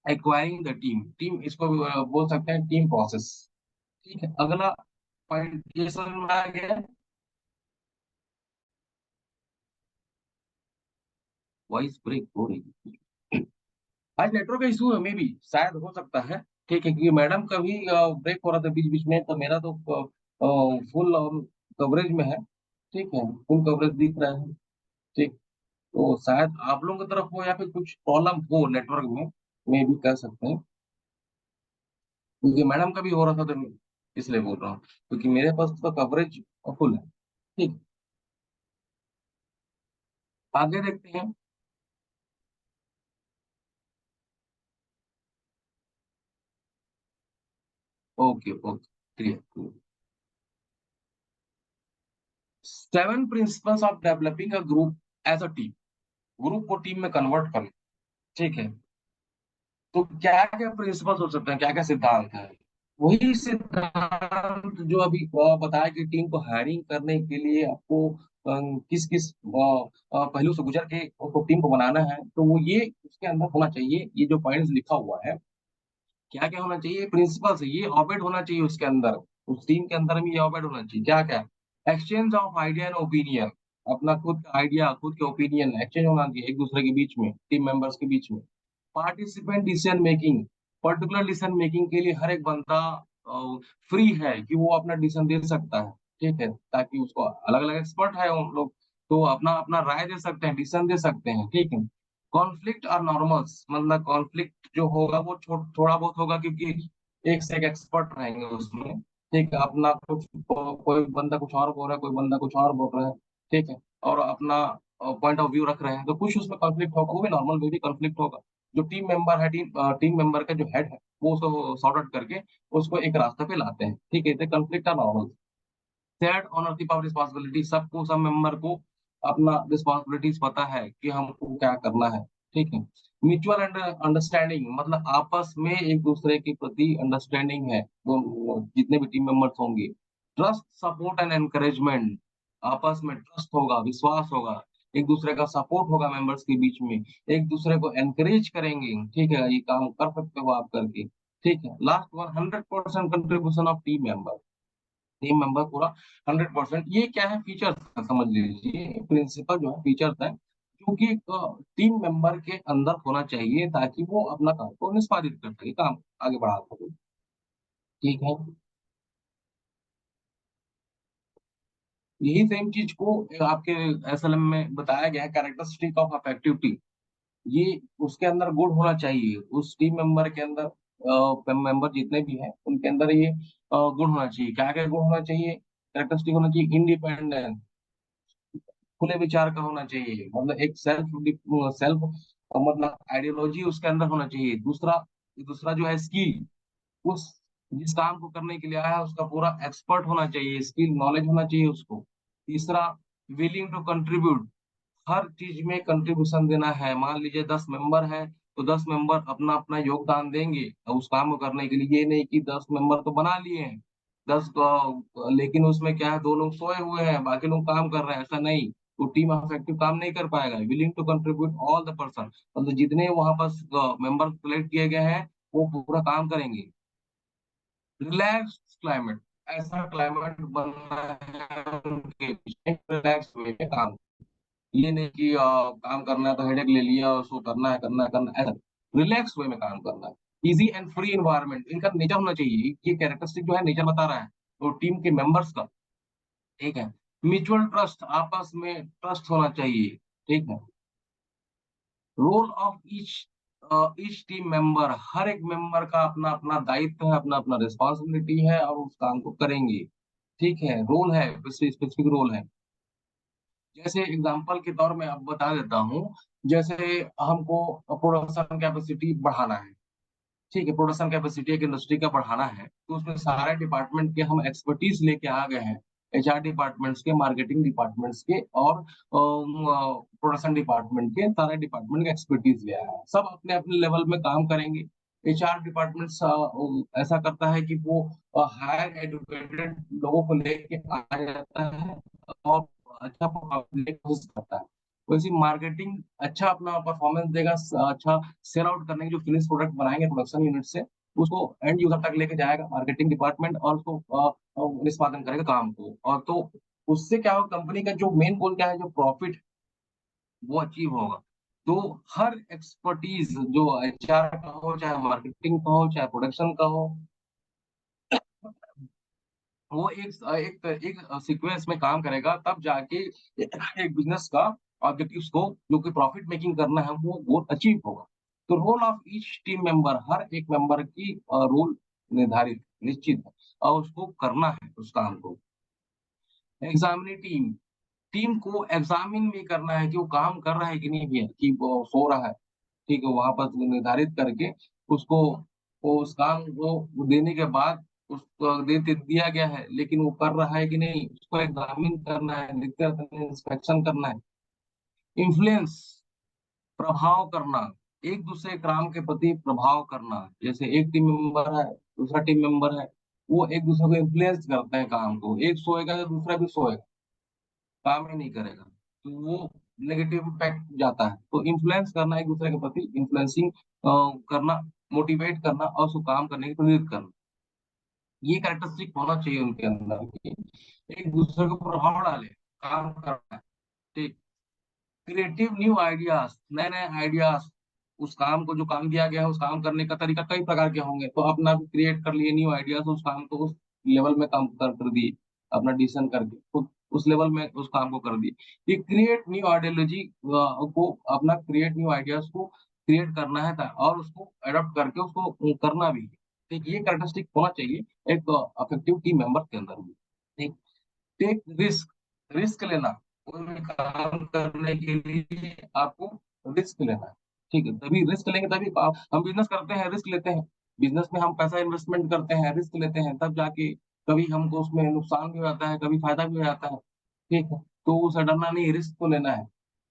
acquiring the team. Team इसको बोल सकते हैं टीम प्रोसेस। ठीक है, अगला पॉइंट ये समझ में आ गया। वॉइस ब्रेक हो रही है। आज नेटवर्क का इशू है, मे बी शायद हो सकता है। ठीक है, क्योंकि मैडम का भी ब्रेक हो रहा था बीच बीच में, तो मेरा तो फुल कवरेज में है। ठीक है, फुल कवरेज दिख रहा है। ठीक, तो शायद आप लोगों की तरफ हो या फिर कुछ प्रॉब्लम हो नेटवर्क में, मे भी कह सकते हैं, क्योंकि मैडम का भी हो रहा था, तो मैं इसलिए बोल रहा हूँ, क्योंकि मेरे पास तो कवरेज फुल है। ठीक, आगे देखते हैं। Okay okay, clear. 7 principles of developing a group as a team. Group को टीम में कन्वर्ट करना। ठीक है, तो क्या क्या प्रिंसिपल्स हो सकते हैं, क्या क्या सिद्धांत है। वही सिद्धांत जो अभी बताया कि टीम को हायरिंग करने के लिए आपको किस किस पहलू से गुजर के उसको टीम को बनाना है, तो वो ये उसके अंदर होना चाहिए, ये जो पॉइंट्स लिखा हुआ है, क्या क्या होना चाहिए, प्रिंसिपल्स, ये ऑबिट होना चाहिए उसके अंदर, उस टीम के अंदर में ये ऑबिट होना चाहिए, क्या क्या, exchange of idea and opinion, अपना खुद का आइडिया, खुद के ओपिनियन एक्सचेंज होना चाहिए एक दूसरे के बीच में, टीम मेंबर्स के बीच में। Participant decision making, particular decision making के लिए हर एक बंदा फ्री है कि वो अपना डिसीजन दे सकता है। ठीक है, ताकि उसको अलग अलग एक्सपर्ट है उन लोग, तो अपना अपना राय दे सकते हैं, डिसीजन दे सकते हैं। ठीक है, कॉन्फ्लिक्ट और नॉर्मल्स, मतलब कॉन्फ्लिक्ट जो होगा वो थोड़ा बहुत होगा, क्योंकि एक से एक एक्सपर्ट रहेंगे उसमें। ठीक है, अपना कुछ कोई बंदा कुछ और बोल रहा है, कोई बंदा कुछ और बोल रहा है। ठीक है, और अपना पॉइंट ऑफ व्यू रख रहे हैं, तो कुछ उसमें कॉन्फ्लिक्ट होगा, वो भी नॉर्मल वे भी कॉन्फ्लिक्ट होगा। जो टीम मेंबर है, टीम मेंबर का जो हेड है, वो उसको सॉर्ट आउट करके उसको एक रास्ते पे लाते हैं। ठीक है, conflict are normal. Shared ownership of responsibility, सबको, सब मेंबर को अपना रिस्पांसिबिलिटीज पता है कि हमको क्या करना है। ठीक है, म्यूचुअल अंडरस्टैंडिंग, मतलब आपस में एक दूसरे के प्रति अंडरस्टैंडिंग है, वो जितने भी टीम मेंबर्स होंगे। ट्रस्ट सपोर्ट एंड एनकरेजमेंट, आपस में ट्रस्ट होगा, विश्वास होगा, एक दूसरे का सपोर्ट होगा मेंबर्स के बीच में, एक दूसरे को एनकरेज करेंगे। ठीक है, ये काम कर सकते हो आप करके। ठीक है, last one, 100% contribution of team member, team member पूरा 100%। ये क्या है, फीचर्स समझ लीजिए, प्रिंसिपल जो है फीचर्स है, क्योंकि टीम मेंबर के अंदर होना चाहिए ताकि वो अपना काम को निष्पादित कर सके, काम आगे बढ़ा सके। ठीक है। यही सेम चीज को आपके एसएलएम में बताया गया है, कैरेक्टरिस्टिक ऑफ अफेक्टिव टीम। ये उसके अंदर गुण होना चाहिए, उस टीम मेंबर के अंदर मेंबर जितने भी हैं उनके अंदर ये गुण होना चाहिए। क्या क्या गुण होना चाहिए? कैरेक्टरिस्टिक होना चाहिए, इंडिपेंडेंस, खुले विचार का होना चाहिए, मतलब एक सेल्फ सेल्फ मतलब आइडियोलॉजी उसके अंदर होना चाहिए। दूसरा, दूसरा जो है स्किल, उस जिस काम को करने के लिए आया है उसका पूरा एक्सपर्ट होना चाहिए, स्किल नॉलेज होना चाहिए उसको। तीसरा, विलिंग टू कंट्रीब्यूट, हर चीज में कंट्रीब्यूशन देना है। मान लीजिए 10 मेंबर हैं तो 10 मेंबर अपना अपना योगदान देंगे उस काम को करने के लिए। ये नहीं कि 10 मेंबर तो बना लिए हैं, 10 लेकिन उसमें क्या है, 2 लोग सोए हुए हैं बाकी लोग काम कर रहे हैं, ऐसा नहीं। तो टीम इफेक्टिव काम नहीं कर पाएगा। Willing to contribute all the person, मतलब जितने वहां पर मेंबर सेलेक्ट किए गए हैं वो पूरा काम करेंगे। रिलैक्स क्लाइमेट, ऐसा क्लाइमेट बनना है उनके बीच में, रिलैक्स वे में काम। ये नहीं कि काम करना है तो हेडेक ले लिया और उसको करना है, ऐसा। रिलैक्स वे में काम करना है। इजी एंड फ्री एनवायरनमेंट, इनका नेचर होना चाहिए। ये कैरेक्टरिस्टिक जो है नेचर बता रहा है तो टीम के मेंबर्स का। ठीक है। म्यूचुअल ट्रस्ट, आपस में ट्रस्ट होना चाहिए। ठीक है। Role of each team member, हर एक मेंबर का अपना अपना दायित्व है, अपना अपना रिस्पॉन्सिबिलिटी है और उस काम को करेंगे। ठीक है, रोल है, स्पेसिफिक रोल है। जैसे एग्जांपल के तौर में अब बता देता हूँ। जैसे हमको प्रोडक्शन कैपेसिटी बढ़ाना है। ठीक है, प्रोडक्शन कैपेसिटी एक इंडस्ट्री का बढ़ाना है तो उसमें सारे डिपार्टमेंट के हम एक्सपर्टीज लेके आ गए हैं। एचआर डिपार्टमेंट्स के, मार्केटिंग डिपार्टमेंट्स के और प्रोडक्शन डिपार्टमेंट के, सारे डिपार्टमेंट के एक्सपर्टीज ले आए हैं। सब अपने अपने लेवल में काम करेंगे। एचआर डिपार्टमेंट ऐसा करता है कि वो हायर एजुकेटेड लोगों को लेके आ जाता है और अच्छा परफॉर्मेंस करता है। वैसे मार्केटिंग अच्छा अपना परफॉर्मेंस देगा, अच्छा सेल आउट करने के जो फिनिश प्रोडक्ट बनाएंगे प्रोडक्शन यूनिट से उसको एंड यूजर तक लेके जाएगा मार्केटिंग डिपार्टमेंट और उसको निष्पादन करेगा काम को। और तो उससे क्या होगा, कंपनी का जो मेन गोल क्या है, जो प्रॉफिट वो अचीव होगा। तो हर एक्सपर्टीज जो एचआर का हो, चाहे मार्केटिंग का हो, चाहे प्रोडक्शन का हो, वो एक सीक्वेंस में काम करेगा तब जाके एक बिजनेस का ऑब्जेक्टिव्स को, जो कि प्रॉफिट मेकिंग करना है, वो गोल अचीव होगा। तो role of each team member, हर एक मेंबर की रोल निर्धारित निश्चित है और उसको करना है उस काम को। एग्जामिनी टीम, टीम को एग्जामिन भी करना है कि वो काम कर रहा है कि नहीं भी है, कि वो सो रहा है। ठीक है, वहां पर निर्धारित करके उसको, वो उस काम को देने के बाद उसको दिया गया है लेकिन वो कर रहा है कि नहीं, उसको एग्जामिन करना है, देखते रहना है, इंस्पेक्शन करना है। इन्फ्लुएंस, प्रभाव करना, एक दूसरे काम के प्रति प्रभाव करना। जैसे एक टीम मेंबर है, दूसरा टीम मेंबर है, वो एक दूसरे को इन्फ्लुएंस करते हैं काम को। एक सोएगा तो दूसरा भी सोएगा, काम ही नहीं करेगा तो वो नेगेटिव इम्पैक्ट जाता है। तो इन्फ्लुएंस करना, एक दूसरे के प्रति इन्फ्लुएंसिंग करना, मोटिवेट करना और उसको काम करने की प्रेरित करना, ये कैरेक्टरिस्टिक होना चाहिए उनके अंदर कि एक दूसरे को प्रभाव डाले, काम करना है। ठीक। क्रिएटिव न्यू आइडियाज, नए नए आइडियाज, उस काम को, जो काम दिया गया है उस काम करने का तरीका कई प्रकार के होंगे तो अपना भी क्रिएट कर लिए न्यू आइडियाज, उस काम को उस लेवल में काम कर दिए, अपना डिसीजन करके उस लेवल में उस काम को कर दिए। ये क्रिएट न्यू आइडियोलॉजी को, अपना क्रिएट न्यू आइडियाज को क्रिएट करना है और उसको अडॉप्ट करके उसको करना भी है। ठीक, ये कैरेक्टरिस्टिक होना चाहिए एक अफेक्टिव टीम मेंबर के अंदर भी। ठीक। टेक रिस्क, रिस्क लेना, कोई भी काम करने के लिए आपको रिस्क लेना है। ठीक है, तभी रिस्क लेंगे तभी हम बिजनेस करते हैं, रिस्क लेते हैं। बिजनेस में हम पैसा इन्वेस्टमेंट करते हैं, रिस्क लेते हैं, तब जाके कभी हमको उसमें नुकसान भी हो जाता है, कभी फायदा भी हो जाता है। ठीक है, तो उसे डरना नहीं, रिस्क तो लेना है,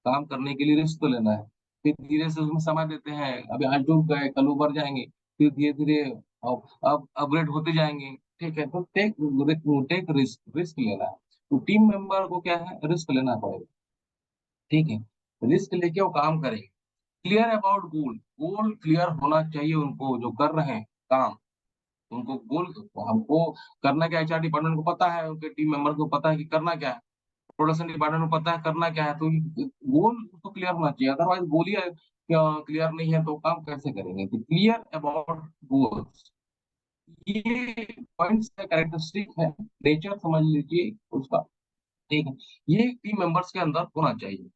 काम करने के लिए रिस्क तो लेना है। फिर धीरे से उसमें समय देते हैं, अभी आज डूब गए कल उबर जाएंगे, फिर धीरे धीरे अब अपग्रेड होते जाएंगे। ठीक है, तो टेक रिस्क, रिस्क लेना है। तो टीम मेंबर को क्या है, रिस्क लेना पड़ेगा। ठीक है, रिस्क लेके वो काम करेंगे। Clear about goal, goal clear होना चाहिए उनको, जो कर रहे हैं काम, उनको गोल, हमको करना क्या है, एचआर डिपार्टमेंट को पता है, उनके टीम मेंबर को पता है कि करना क्या है। प्रोडक्शन डिपार्टमेंट को पता है करना क्या है, तो गोल उसको क्लियर होना चाहिए, अदरवाइज गोल ही क्लियर नहीं है तो काम कैसे करेंगे। तो क्लियर अबाउट गोल्स, ये पॉइंट्स का कैरेक्टरिस्टिक है, नेचर समझ लीजिए उसका। ठीक है, ये टीम मेंबर्स के अंदर होना चाहिए।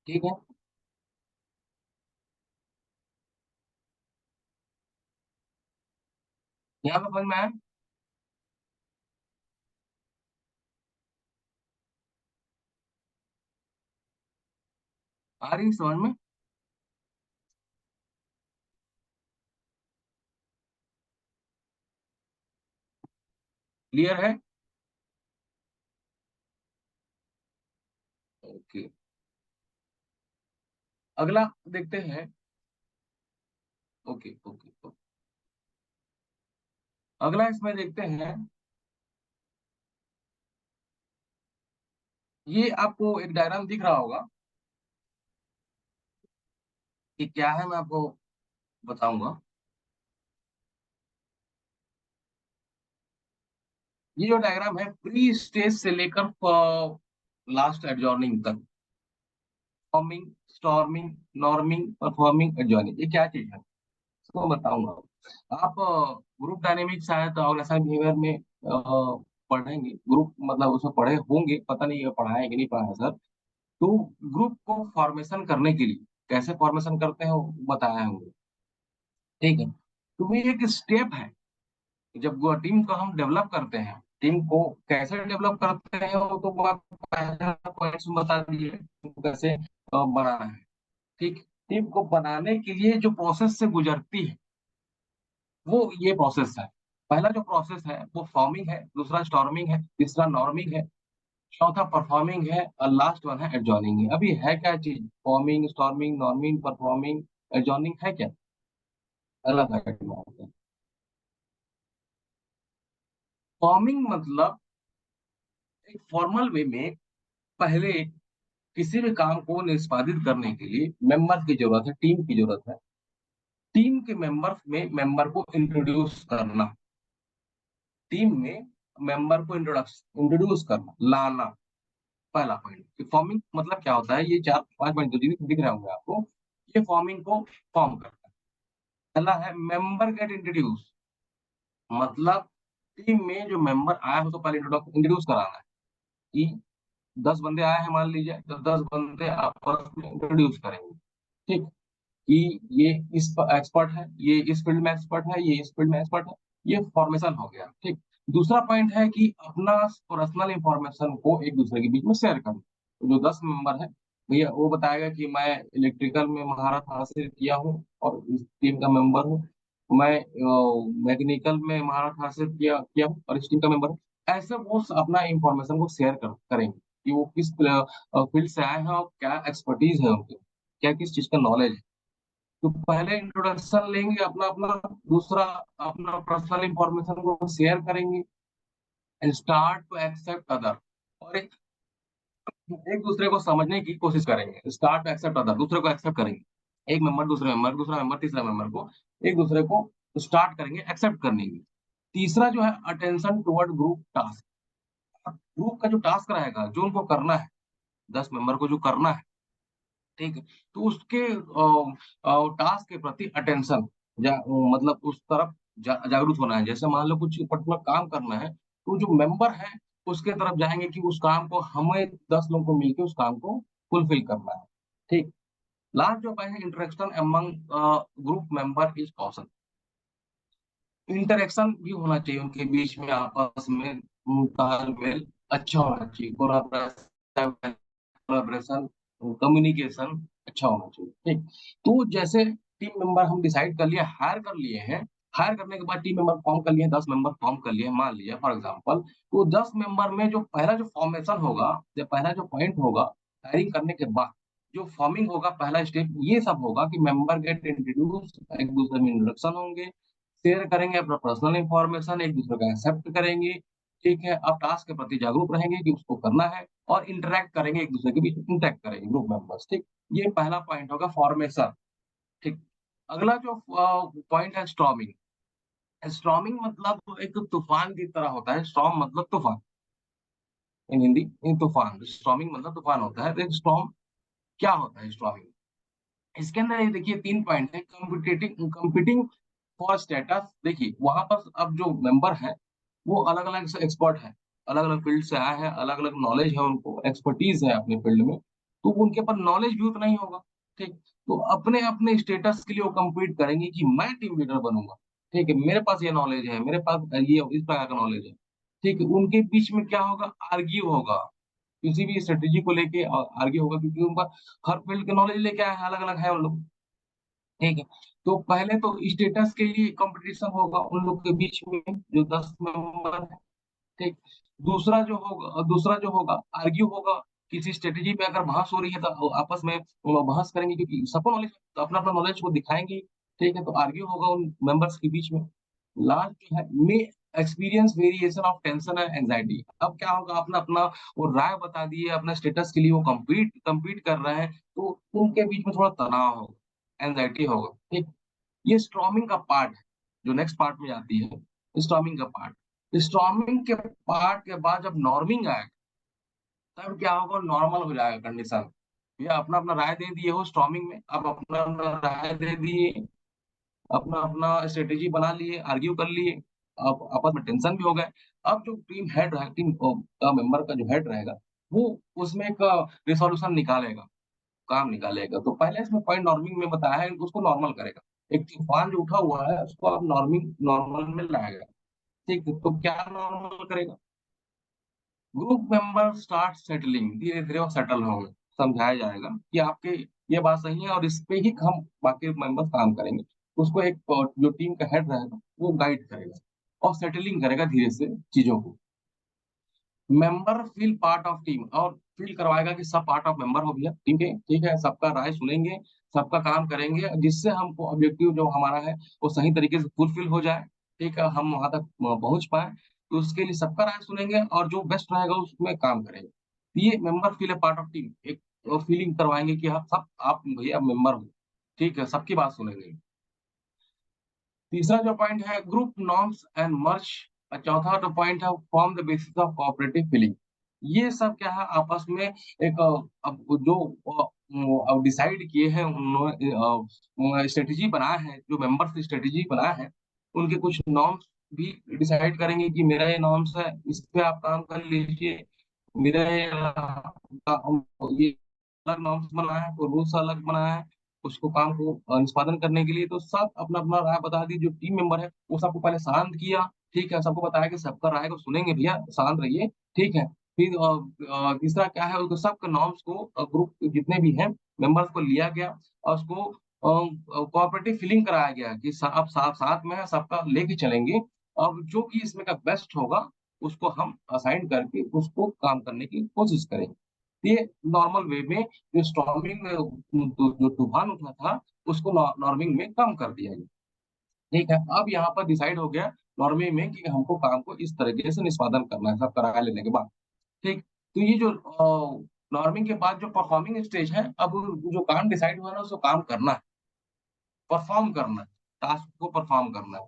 ठीक है, यहाँ पे समझ में आया? आ रही है समझ में? क्लियर है? ओके, अगला देखते हैं। Okay okay okay. अगला इसमें देखते हैं, ये आपको एक डायग्राम दिख रहा होगा कि क्या है, मैं आपको बताऊंगा। ये जो डायग्राम है, प्री स्टेज से लेकर लास्ट एडजॉर्निंग तक, फॉर्मिंग, स्टॉर्मिंग, नॉर्मिंग, परफॉर्मिंग, एडजॉर्निंग, ये क्या चीज है तो बताऊंगा। आप ग्रुप डायनेमिक्स शायद ऑर्गेनाइजेशन बिहेवियर में पढ़ेंगे, ग्रुप मतलब उसमें पढ़े होंगे, पता नहीं ये पढ़ा है कि नहीं पढ़ा है सर। तो ग्रुप को फॉर्मेशन करने के लिए कैसे फॉर्मेशन करते हैं वो बताया है मुझे। ठीक है, तो ये एक स्टेप है। जब टीम को हम डेवलप करते हैं, टीम को कैसे डेवलप करते हैं वो तो वो आप पहले पॉइंट्स में बता दिए, टीम को कैसे बनाना है। ठीक, टीम को बनाने के लिए जो प्रोसेस से गुजरती है वो ये प्रोसेस है। पहला जो प्रोसेस है वो फॉर्मिंग है, दूसरा स्टॉर्मिंग है, तीसरा नॉर्मिंग है, चौथा परफॉर्मिंग है, और लास्ट वन है एडजॉर्निंग है। अभी है क्या चीज, फॉर्मिंग, स्टॉर्मिंग, नॉर्मिंग, परफॉर्मिंग, एडजॉर्निंग है क्या? अलग है दिमाग में। फॉर्मिंग मतलब एक फॉर्मल वे में पहले किसी भी काम को निष्पादित करने के लिए मेंबर की जरूरत है, टीम की जरूरत है। टीम के मेंबर्स में मेंबर को इंट्रोड्यूस करना, टीम में मेंबर को इंट्रोड्यूस करना, लाना, पहला पॉइंट। फॉर्मिंग मतलब क्या होता है, ये चार पांच पॉइंट जो दिख रहे होंगे आपको, ये फॉर्मिंग को फॉर्म करता है। पहला है मेंबर गेट इंट्रोड्यूस, मतलब टीम में जो मेंबर आया हो तो पहले इंट्रोड्यूस कराना है कि 10 बंदे आए हैं मान लीजिए, तो 10 बंदे आपस में इंट्रोड्यूस करेंगे। ठीक, कि ये इस एक्सपर्ट है, ये इस फील्ड में एक्सपर्ट है, ये इस फील्ड में एक्सपर्ट है, ये फॉर्मेशन हो गया। ठीक, दूसरा पॉइंट है कि अपना पर्सनल इंफॉर्मेशन को एक दूसरे के बीच में शेयर करना। तो जो 10 मेंबर है, भैया वो बताएगा कि मैं इलेक्ट्रिकल में महारत हासिल किया हूँ और इस टीम का मेंबर हूँ, मैं मैकेनिकल में महारत हासिल किया किया हूँ और इस टीम का मेंबर हूँ। ऐसे वो अपना इंफॉर्मेशन को शेयर करेंगे कि वो किस फील्ड से आए हैं और क्या एक्सपर्टीज है उनकी, क्या किस चीज का नॉलेज है। तो पहले इंट्रोडक्शन लेंगे अपना अपना, दूसरा अपना पर्सनल इंफॉर्मेशन को शेयर करेंगे, and start to accept other, और एक दूसरे को समझने की कोशिश करेंगे। स्टार्ट टू एक्सेप्ट अदर, दूसरे को एक्सेप्ट करेंगे, एक मेंबर दूसरे मेंबर, दूसरा मेंबर तीसरा मेंबर को, एक दूसरे को स्टार्ट करेंगे एक्सेप्ट करने की। तीसरा जो है attention toward group task, group का जो टास्क रहेगा जो उनको करना है, 10 मेंबर को जो करना है, ठीक है, तो उसके टास्क के प्रति अटेंशन, मतलब उस तरफ जागरूक होना है। जैसे मान लो कुछ पर्टिकुलर काम करना है, तो जो मेंबर है उसके तरफ जाएंगे कि उस काम को हमें 10 लोगों को मिलकर उस काम को फुलफिल करना है। ठीक, लास्ट जो है interaction among group member is possible, interaction भी होना चाहिए उनके बीच में, आपस में तालमेल अच्छा होना चाहिए, कोलैबोरेशन, कम्युनिकेशन अच्छा होना चाहिए। ठीक, तो जैसे टीम मेंबर हम डिसाइड कर लिए, हायर कर लिए हैं, हायर करने के बाद टीम मेंबर फॉर्म कर लिए, 10 मेंबर फॉर्म कर लिए मान लिया फॉर एग्जांपल, तो 10 मेंबर में जो पहला जो फॉर्मेशन होगा, जो पहला जो पॉइंट होगा, हायरिंग करने के बाद जो फॉर्मिंग होगा, पहला स्टेप ये सब होगा कि मेंबर गेट इंट्रोड्यूस, एक दूसरे में इंट्रोडक्शन होंगे, शेयर करेंगे अपना पर्सनल इंफॉर्मेशन, एक दूसरे का एक्सेप्ट करेंगे। ठीक है, अब टास्क के प्रति जागरूक रहेंगे कि उसको करना है, और इंटरेक्ट करेंगे, एक दूसरे के बीच इंटरेक्ट करेंगे ग्रुप मेंबर्स। ठीक, ये पहला पॉइंट होगा फॉर्मेशन। ठीक, अगला जो पॉइंट है स्टॉर्मिंग। स्टॉर्मिंग मतलब एक तूफान की तरह होता है, स्टॉर्म मतलब तूफान। इन हिंदी, इन तूफान। स्टॉर्मिंग मतलब तूफान होता है। तो स्टॉर्म क्या होता है स्टॉर्मिंग? इसके अंदर ये देखिए 3 पॉइंट है। Competing for status. देखिए वहां पर अब जो मेंबर है वो अलग अलग से एक्सपर्ट है, अलग अलग फील्ड से आए हैं, अलग अलग नॉलेज है, उनको एक्सपर्टीज है अपने फील्ड में। तो उनके पास नॉलेज भी उतना ही होगा। ठीक। तो अपने अपने स्टेटस के लिए वो compete करेंगे कि मैं टीम लीडर बनूंगा। ठीक है, मेरे पास ये नॉलेज है, मेरे पास ये इस प्रकार का नॉलेज है। ठीक है, उनके बीच में क्या होगा? आर्ग्यू होगा, किसी भी स्ट्रेटेजी को लेके आर्ग्यू होगा, क्योंकि उनका हर फील्ड के नॉलेज लेके आए हैं, अलग अलग है उन लोग। ठीक है। तो पहले तो स्टेटस के लिए कंपटीशन होगा उन लोग के बीच में, जो 10 मेंबर है। ठीक। दूसरा जो होगा आर्ग्यू होगा। किसी स्ट्रेटेजी पे अगर बहस हो रही है तो आपस में वो बहस करेंगे, क्योंकि सबको नॉलेज, तो अपना अपना नॉलेज को दिखाएंगे। ठीक है, तो आर्ग्यू होगा उन मेंबर्स के बीच में। लास्ट जो है मे experience variation of tension and anxiety. अब क्या होगा? अपना अपना वो राय बता दिए, अपना स्टेटस के लिए वो compete कर रहे हैं, तो उनके बीच में थोड़ा तनाव होगा, एंजाइटी होगा। ठीक। ये स्टॉर्मिंग का पार्ट है, जो नेक्स्ट पार्ट में आती है। स्टॉर्मिंग का पार्ट। स्टॉर्मिंग के पार्ट के बाद जब नॉर्मिंग आएगा, तब क्या होगा? नॉर्मल हो जाएगा कंडीशन। ये अपना अपना राय दे दिए हो स्टॉर्मिंग में, अब अपना अपना राय दे दिए, अपना अपना स्ट्रेटेजी बना लिए, आर्ग्यू कर लिए, अब आपस में टेंशन भी हो गए। अब जो टीम हेड रहेगा, टीम का मेंबर का जो हेड रहेगा, वो उसमें एक रिसोल्यूशन निकालेगा, काम निकालेगा। तो पहले इसमें पॉइंट नॉर्मिंग में बताया है, उसको नॉर्मल करेगा। एक तूफान जो उठा हुआ है उसको आप नॉर्मल में लाएगा। ठीक है, तो क्या नॉर्मल करेगा? ग्रुप मेंबर स्टार्ट सेटलिंग, धीरे धीरे वो सेटल होंगे। समझाया जाएगा कि आपके ये बात सही है, और इस पे ही हम बाकी मेंबर्स काम करेंगे। उसको एक जो टीम का हेड रहेगा वो गाइड करेगा और सेटलिंग करेगा धीरे से चीजों को। Member feel part of team, और फील करवाएगा कि सब पार्ट ऑफ मेंबर हो भैया टीम के। ठीक है, सबका राय सुनेंगे, सबका काम करेंगे, जिससे हमको ऑब्जेक्टिव जो हमारा है वो सही तरीके से फुलफिल हो जाए। ठीक है, हम वहां तक पहुंच पाए। तो उसके लिए सबका राय सुनेंगे और जो बेस्ट रहेगा उसमें काम करेंगे। तो ये member feel a part of team, एक फीलिंग करवाएंगे कि आप भैया मेंबर हो। ठीक है, सबकी बात सुनेंगे। तीसरा जो पॉइंट है ग्रुप नॉर्म्स एंड मर्ज। चौथा जो पॉइंट है form the basis of cooperative feeling. ये सब क्या है? आपस में एक अब जो अब डिसाइड किए हैं उन्होंने, स्ट्रेटेजी बनाए हैं, जो मेंबर्स स्ट्रेटेजी बनाए हैं, उनके कुछ नॉर्म्स भी डिसाइड करेंगे कि मेरा ये नॉर्म्स है, इस पे आप काम कर लीजिए। मेरा ये अलग नॉर्म्स बनाया है, तो रूल्स अलग बनाया है उसको, काम को निष्पादन करने के लिए। तो सब अपना अपना राय बता दी। जो टीम मेंबर है वो सबको पहले शांत किया। ठीक है, सबको बताया कि सबका राय को सुनेंगे भैया, शांत रहिए। ठीक है। फिर तीसरा क्या है? उसको सबके नॉर्म्स को, ग्रुप जितने भी हैं मेंबर्स को लिया गया, और उसको कोऑपरेटिव फीलिंग कराया गया कि आप साथ में है, सबका लेके चलेंगे। अब जो कि इसमें का बेस्ट होगा उसको हम असाइन करके उसको काम करने की कोशिश करेंगे। ये नॉर्मल वे में जो स्टॉर्मिंग में जो तूफान उठा था उसको नॉर्मिंग में कम कर दिया गया। ठीक है, अब यहाँ पर डिसाइड हो गया नॉर्मिंग में कि हमको काम को इस तरीके से निष्पादन करना है, सब करा लेने के बाद। ठीक। तो ये जो नॉर्मिंग के बाद जो परफॉर्मिंग स्टेज है, अब जो काम डिसाइड हुआ ना उसको काम करना है, परफॉर्म करना है, टास्क को परफॉर्म करना है।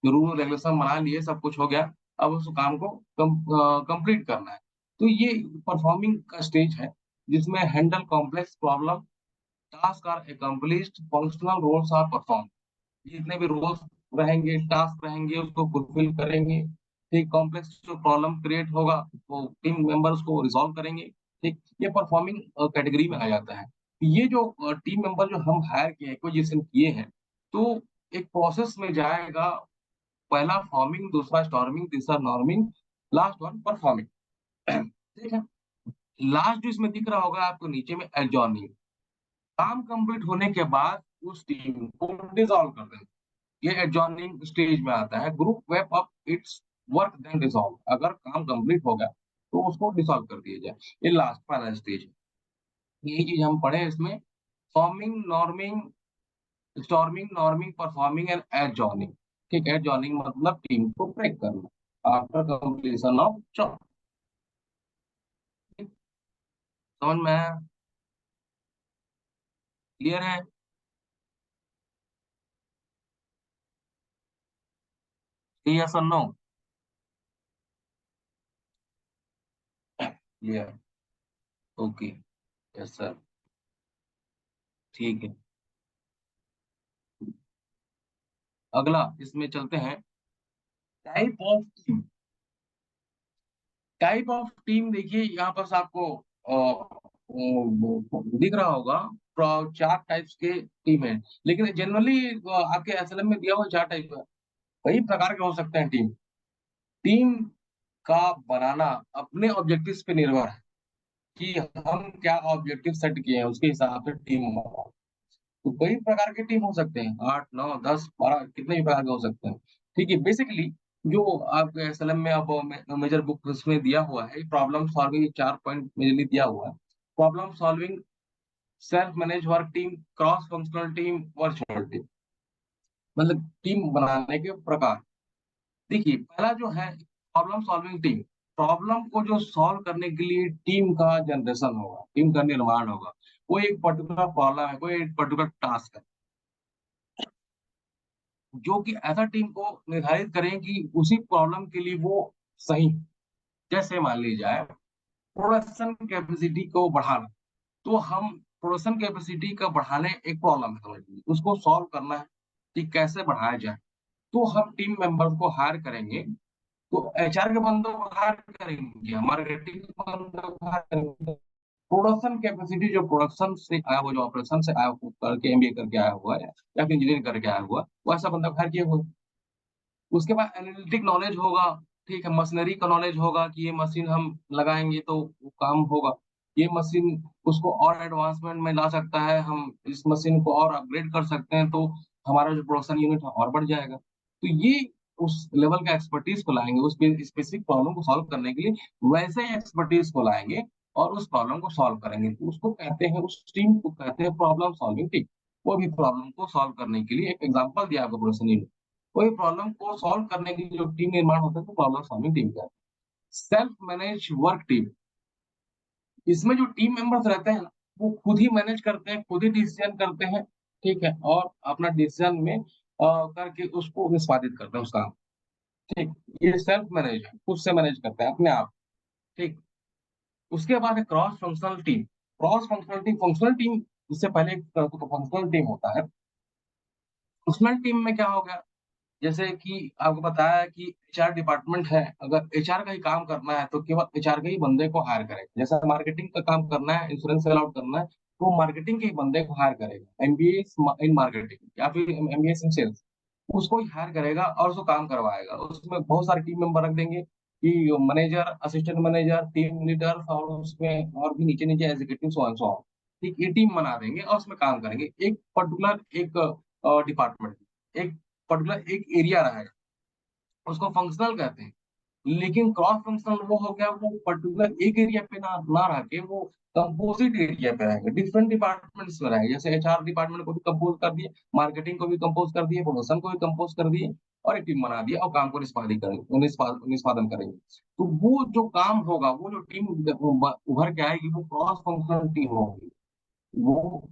रूल रेगुलेशन बना लिए, सब कुछ हो गया, अब उस काम को कंप्लीट करना है। तो ये परफॉर्मिंग का स्टेज है, जिसमें handle complex problem, task are accomplished, functional roles are perform. जितने भी रोल्स रहेंगे, टास्क रहेंगे, उसको फुलफिल करेंगे। ठीक, कॉम्प्लेक्स जो प्रॉब्लम क्रिएट होगा वो टीम मेंबर्स को रिजॉल्व करेंगे। ठीक, ये परफॉर्मिंग कैटेगरी में आ जाता है। ये जो टीम मेंबर जो हम हायर किए, एक्विजिशन किए हैं, तो एक प्रोसेस में जाएगा। पहला फॉर्मिंग, दूसरा स्टॉर्मिंग, तीसरा नॉर्मिंग, लास्ट वन परफॉर्मिंग। ठीक है। लास्ट जो इसमें दिख रहा होगा आपको नीचे में, एडजॉर्निंग। काम कंप्लीट होने के बाद उस टीम को डिसॉल्व कर देना, ये एडजॉर्निंग स्टेज में आता है। Group web up its work then dissolve. अगर काम कंप्लीट हो गया तो उसको डिसॉल्व कर दिया जाए। ये लास्ट फाइनल स्टेज है। यही चीज हम पढ़े इसमें। Forming, norming, storming, norming, performing and adjourning. ठीक है, एडजॉर्निंग मतलब टीम को ब्रेक करना आफ्टर कंप्लीशन ऑफ जॉब। समझ में आया? क्लियर है? यस और no? Clear. Okay. Yes sir. ठीक है। अगला इसमें चलते हैं, type of team. Type of team देखिए यहाँ पर आपको दिख रहा होगा, 4 टाइप्स के टीम है, लेकिन जनरली आपके एसएलएम में दिया हुआ 4 टाइप है। कई प्रकार के हो सकते हैं टीम। टीम का बनाना अपने ऑब्जेक्टिव्स पे निर्भर है कि हम क्या ऑब्जेक्टिव सेट किए हैं, उसके हिसाब से टीम बनाओ। तो कई प्रकार के टीम हो सकते हैं, 8 9 10 12, कितने भी प्रकार के हो सकते हैं। ठीक है, बेसिकली जो आपके एसएलएम में अब मेजर बुक उसमें दिया हुआ है, प्रॉब्लम सॉल्विंग 4 पॉइंट मेजरली दिया हुआ है। Problem solving, self manage work team, cross functional team, virtual team. मतलब टीम बनाने के प्रकार। देखिए पहला जो है प्रॉब्लम सॉल्विंग टीम। प्रॉब्लम को जो सॉल्व करने के लिए टीम का जनरेशन होगा, टीम का निर्माण होगा। कोई एक पर्टिकुलर प्रॉब्लम है, कोई एक पर्टिकुलर टास्क है, जो कि ऐसा टीम को निर्धारित करें कि उसी प्रॉब्लम के लिए वो सही। जैसे मान लीजिए प्रोडक्शन कैपेसिटी को बढ़ाना, तो हम प्रोडक्शन कैपेसिटी का बढ़ाने एक प्रॉब्लम है, समझ लीजिए उसको सॉल्व करना है कि कैसे बढ़ाया जाए। तो हम टीम मेंबर्स को हायर करेंगे। तो एचआर के बंदों को हायर करेंगे, मार्केटिंग के बंदों को हायर करेंगे। प्रोडक्शन कैपेसिटी जो प्रोडक्शन से आया हुआ, जो ऑपरेशन से आया हुआ, करके एमबीए करके आया हुआ है या फिर इंजीनियरिंग करके आया हुआ, वो ऐसा बंदा हायर किया हुआ। उसके बाद एनालिटिक नॉलेज होगा। ठीक है, मशीनरी का नॉलेज होगा कि ये मशीन हम लगाएंगे तो वो काम होगा। ये मशीन उसको और एडवांसमेंट में ला सकता है, हम इस मशीन को और अपग्रेड कर सकते हैं, तो हमारा जो प्रोडक्शन यूनिट है और बढ़ जाएगा। तो ये उस लेवल का एक्सपर्टीज को लाएंगे, उस स्पेसिफिक प्रॉब्लम को सॉल्व करने के लिए वैसे एक्सपर्टीज को लाएंगे और उस प्रॉब्लम को सॉल्व करेंगे। तो उसको कहते हैं, उस टीम को कहते हैं प्रॉब्लम सॉल्विंग टीम। वो भी प्रॉब्लम को सॉल्व करने के लिए एक एग्जांपल दिया आपको प्रोडक्शन यूनिट। कोई प्रॉब्लम को सॉल्व करने की जो टीम निर्माण होता है तो प्रॉब्लम सॉल्विंग टीम का। Self manage work team. इसमें जो टीम मेंबर्स रहते हैं ना, वो खुद ही मैनेज करते हैं, खुद ही डिसीजन करते हैं। ठीक है, और अपना डिसीजन में करके उसको निष्पादित करते हैं उस काम। ठीक, ये सेल्फ मैनेज है, खुद से मैनेज करते हैं अपने आप। ठीक। उसके बाद है cross functional team. Cross functional team, functional team इससे पहले एक फंक्शनल टीम होता है। फंक्शनल टीम में क्या हो गया, जैसे कि आपको बताया कि एचआर डिपार्टमेंट है, अगर एचआर का ही काम करना है तो केवल एचआर के ही बंदे को हायर करेगा। जैसे मार्केटिंग का काम करना है, इंश्योरेंस सेल आउट करना है, तो मार्केटिंग के ही बंदे को हायर करेगा, एमबीए इन मार्केटिंग या फिर एमबीए इन सेल्स, उसको ही हायर करेगा और उसको काम करवाएगा। उसमें बहुत सारे टीम मेंबर रख देंगे कि manager, assistant manager, team leader, और उसमें और भी नीचे नीचे executive, so on so on. ठीक, ये टीम बना देंगे और उसमें काम करेंगे, एक पर्टिकुलर एक डिपार्टमेंट, एक पर्टिकुलर एक एरिया रहेगा, उसको फंक्शनल कहते हैं। लेकिन क्रॉस फंक्शनल वो हो गया, वो पर्टिकुलर एक एरिया पे ना ना रह के वो कंपोजिट एरिया पे रहेंगे, डिफरेंट डिपार्टमेंट्स में रहेंगे। जैसे एचआर डिपार्टमेंट को भी कंपोज कर दिए, मार्केटिंग को भी कंपोज कर दिए, प्रोडक्शन को भी कंपोज कर दिए, और एक टीम बना दिया और काम को निष्पादित करेंगे, निष्पादन करेंगे। तो वो जो काम होगा, वो जो टीम उभर के आएगी, वो क्रॉस फंक्शनल टीम होगी। वो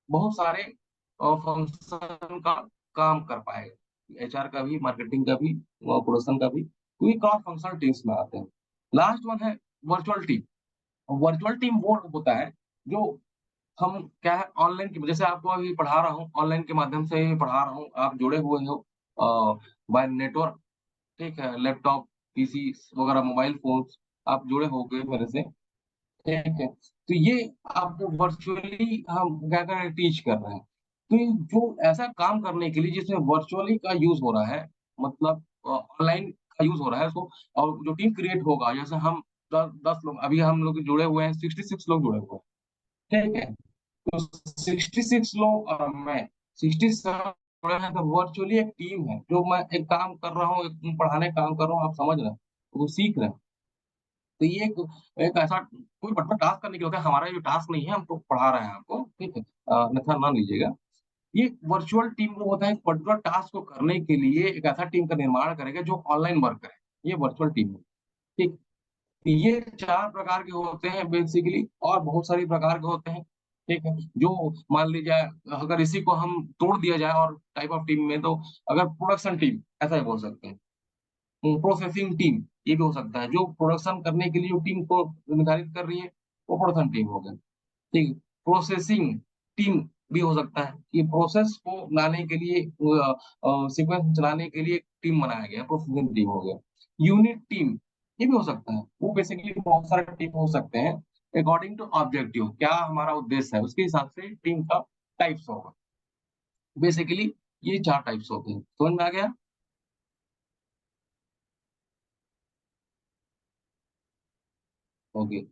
बहुत सारे फंक्शन का काम कर पाएगा, एचआर का भी, मार्केटिंग का भी, प्रोडक्शन का भी। तो ये क्रॉस फंक्शनल टीम्स में आते हैं। लास्ट वन है वर्चुअल टीम। वर्चुअल टीम वो होता है जो हम क्या है, ऑनलाइन की, जैसे आपको अभी पढ़ा रहा हूँ, ऑनलाइन के माध्यम से ही पढ़ा रहा हूँ, आप जुड़े हुए हो बाय नेटवर्क। ठीक है, लैपटॉप, पीसी वगैरह, मोबाइल फोन्स, आप जुड़े हो गए मेरे से। ठीक है, तो ये आपको वर्चुअली हम क्या कर रहे हैं, टीच कर रहे हैं। तो ये जो ऐसा काम करने के लिए जिसमें वर्चुअली का यूज हो रहा है, मतलब ऑनलाइन का यूज हो रहा है, तो और जो टीम क्रिएट होगा, जैसे हम 10 लोग, अभी हम लोग जुड़े हुए हैं, 66 लोग जुड़े हुए हैं। ठीक है, तो 66 लोग और मैं 67 जुड़े हैं, तो वर्चुअली एक टीम है, जो मैं एक काम कर रहा हूँ, एक पढ़ाने का काम कर रहा हूँ, आप समझ रहे हैं, वो सीख रहे हैं। तो ये एक एक ऐसा कोई पर्टिकुलर टास्क करने के लिए होता है, हमारा ये टास्क नहीं है, हम तो पढ़ा रहे हैं आपको। ठीक है, अन्यथा मान लीजिएगा। ये वर्चुअल टीम वो होता है, एक पर्टिकुलर टास्क को करने के लिए एक ऐसा टीम का निर्माण करेगा जो ऑनलाइन वर्क करे, ये वर्चुअल टीम है। ठीक, ये 4 प्रकार के होते हैं बेसिकली, और बहुत सारी प्रकार के होते हैं। ठीक है, जो मान लीजिए अगर इसी को हम तोड़ दिया जाए और टाइप ऑफ टीम में, तो अगर प्रोडक्शन टीम ऐसा ही बोल सकते हैं, प्रोसेसिंग टीम, ये भी हो सकता है। जो प्रोडक्शन करने के लिए जो टीम को निर्धारित कर रही है, वो प्रोडक्शन टीम हो गया। ठीक है। प्रोसेसिंग टीम भी हो सकता है कि प्रोसेस को लाने के लिए सीक्वेंस चलाने के लिए टीम बनाया गया, प्रोसेसिंग टीम हो गया। यूनिट टीम ये भी हो सकता है। वो बेसिकली बहुत सारे टीम हो सकते हैं अकॉर्डिंग टू ऑब्जेक्टिव, क्या हमारा उद्देश्य है उसके हिसाब से टीम का टाइप्स होगा। बेसिकली ये 4 टाइप्स होते हैं। समझ में आ गया? ओके।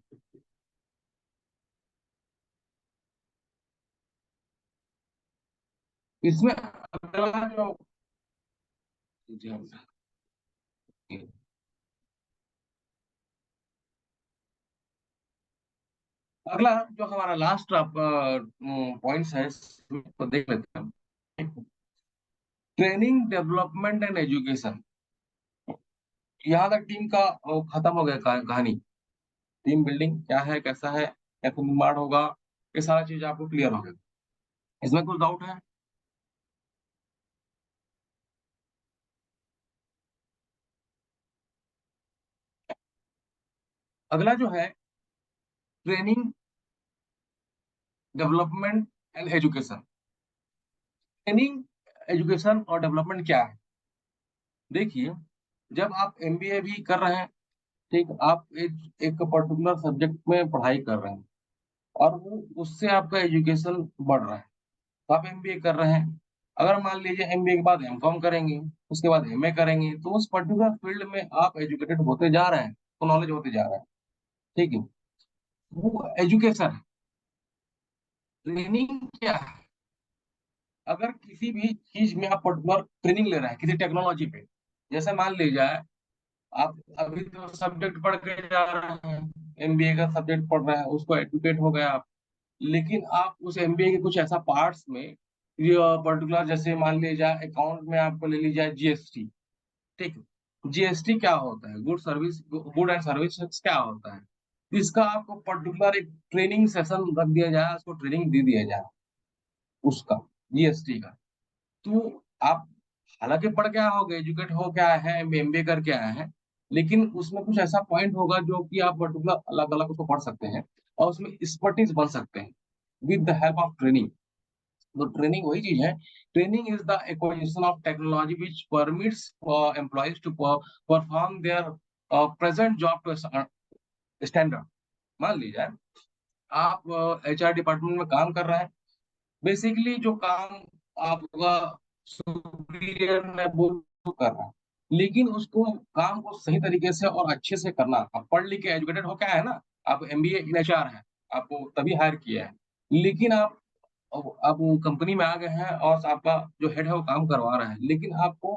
इसमें अगला जो जी हाँ, अगला जो हमारा लास्ट पॉइंट्स है इसको देख लेते हैं। Training, development and education. यहाँ तक टीम का खत्म हो गया कहानी। टीम बिल्डिंग क्या है, कैसा है, कैसे निर्माण होगा, ये सारा चीज आपको क्लियर हो गया। इसमें कुछ डाउट है? अगला जो है training, development and education. Training, education और डेवलपमेंट क्या है? देखिए, जब आप एमबीए भी कर रहे हैं, ठीक, आप एक पर्टिकुलर सब्जेक्ट में पढ़ाई कर रहे हैं और वो उससे आपका एजुकेशन बढ़ रहा है, तो आप एमबीए कर रहे हैं। अगर मान लीजिए एमबीए के बाद एमकॉम करेंगे, उसके बाद एमए करेंगे, तो उस पर्टिकुलर फील्ड में आप एजुकेटेड होते जा रहे हैं, तो नॉलेज होते जा रहा है। ठीक है। वो एजुकेशन है। ट्रेनिंग क्या है? अगर किसी भी चीज में आप पर्टिकुलर ट्रेनिंग ले रहे हैं किसी टेक्नोलॉजी पे, जैसे मान लीजिए आप अभी तो सब्जेक्ट पढ़ के जा रहे हैं, एमबीए का सब्जेक्ट पढ़ रहे हैं, उसको एडुकेट हो गए आप, लेकिन आप उस एमबीए के कुछ ऐसा पार्ट्स में ये पर्टिकुलर, जैसे मान लीजिए अकाउंट में आपको ले लीजिए जीएसटी। ठीक है। जीएसटी क्या होता है? गुड एंड सर्विस टैक्स क्या होता है? इसका आपको पर्टिकुलर एक ट्रेनिंग सेशन रख दिया जाए, उसको ट्रेनिंग दे दिया जाए उसका, जीएसटी का। तो आप हालांकि पढ़ के आए होगे, एजुकेट हो क्या है, एमबीए करके आए हैं, लेकिन उसमें कुछ ऐसा पॉइंट होगा जो कि आप पर्टिकुलर अलग अलग उसको पढ़ सकते हैं और उसमें एक्सपर्टीज बन सकते हैं with the help of training. तो ट्रेनिंग वही चीज है। Training is the acquisition of technology which permits employees to perform their present job to standard. मान लीजिए आप एचआर डिपार्टमेंट में काम कर रहे हैं। बेसिकली जो काम आपका सुपीरियर ने वो कर रहा है, लेकिन उसको काम को सही तरीके से और अच्छे से करना, आप पढ़ लिख के एजुकेटेड हो क्या है ना, आप एमबीए इन एचआर है, आपको तभी हायर किया है, लेकिन आप कंपनी में आ गए हैं और आपका जो हेड है वो काम करवा रहा है, लेकिन आपको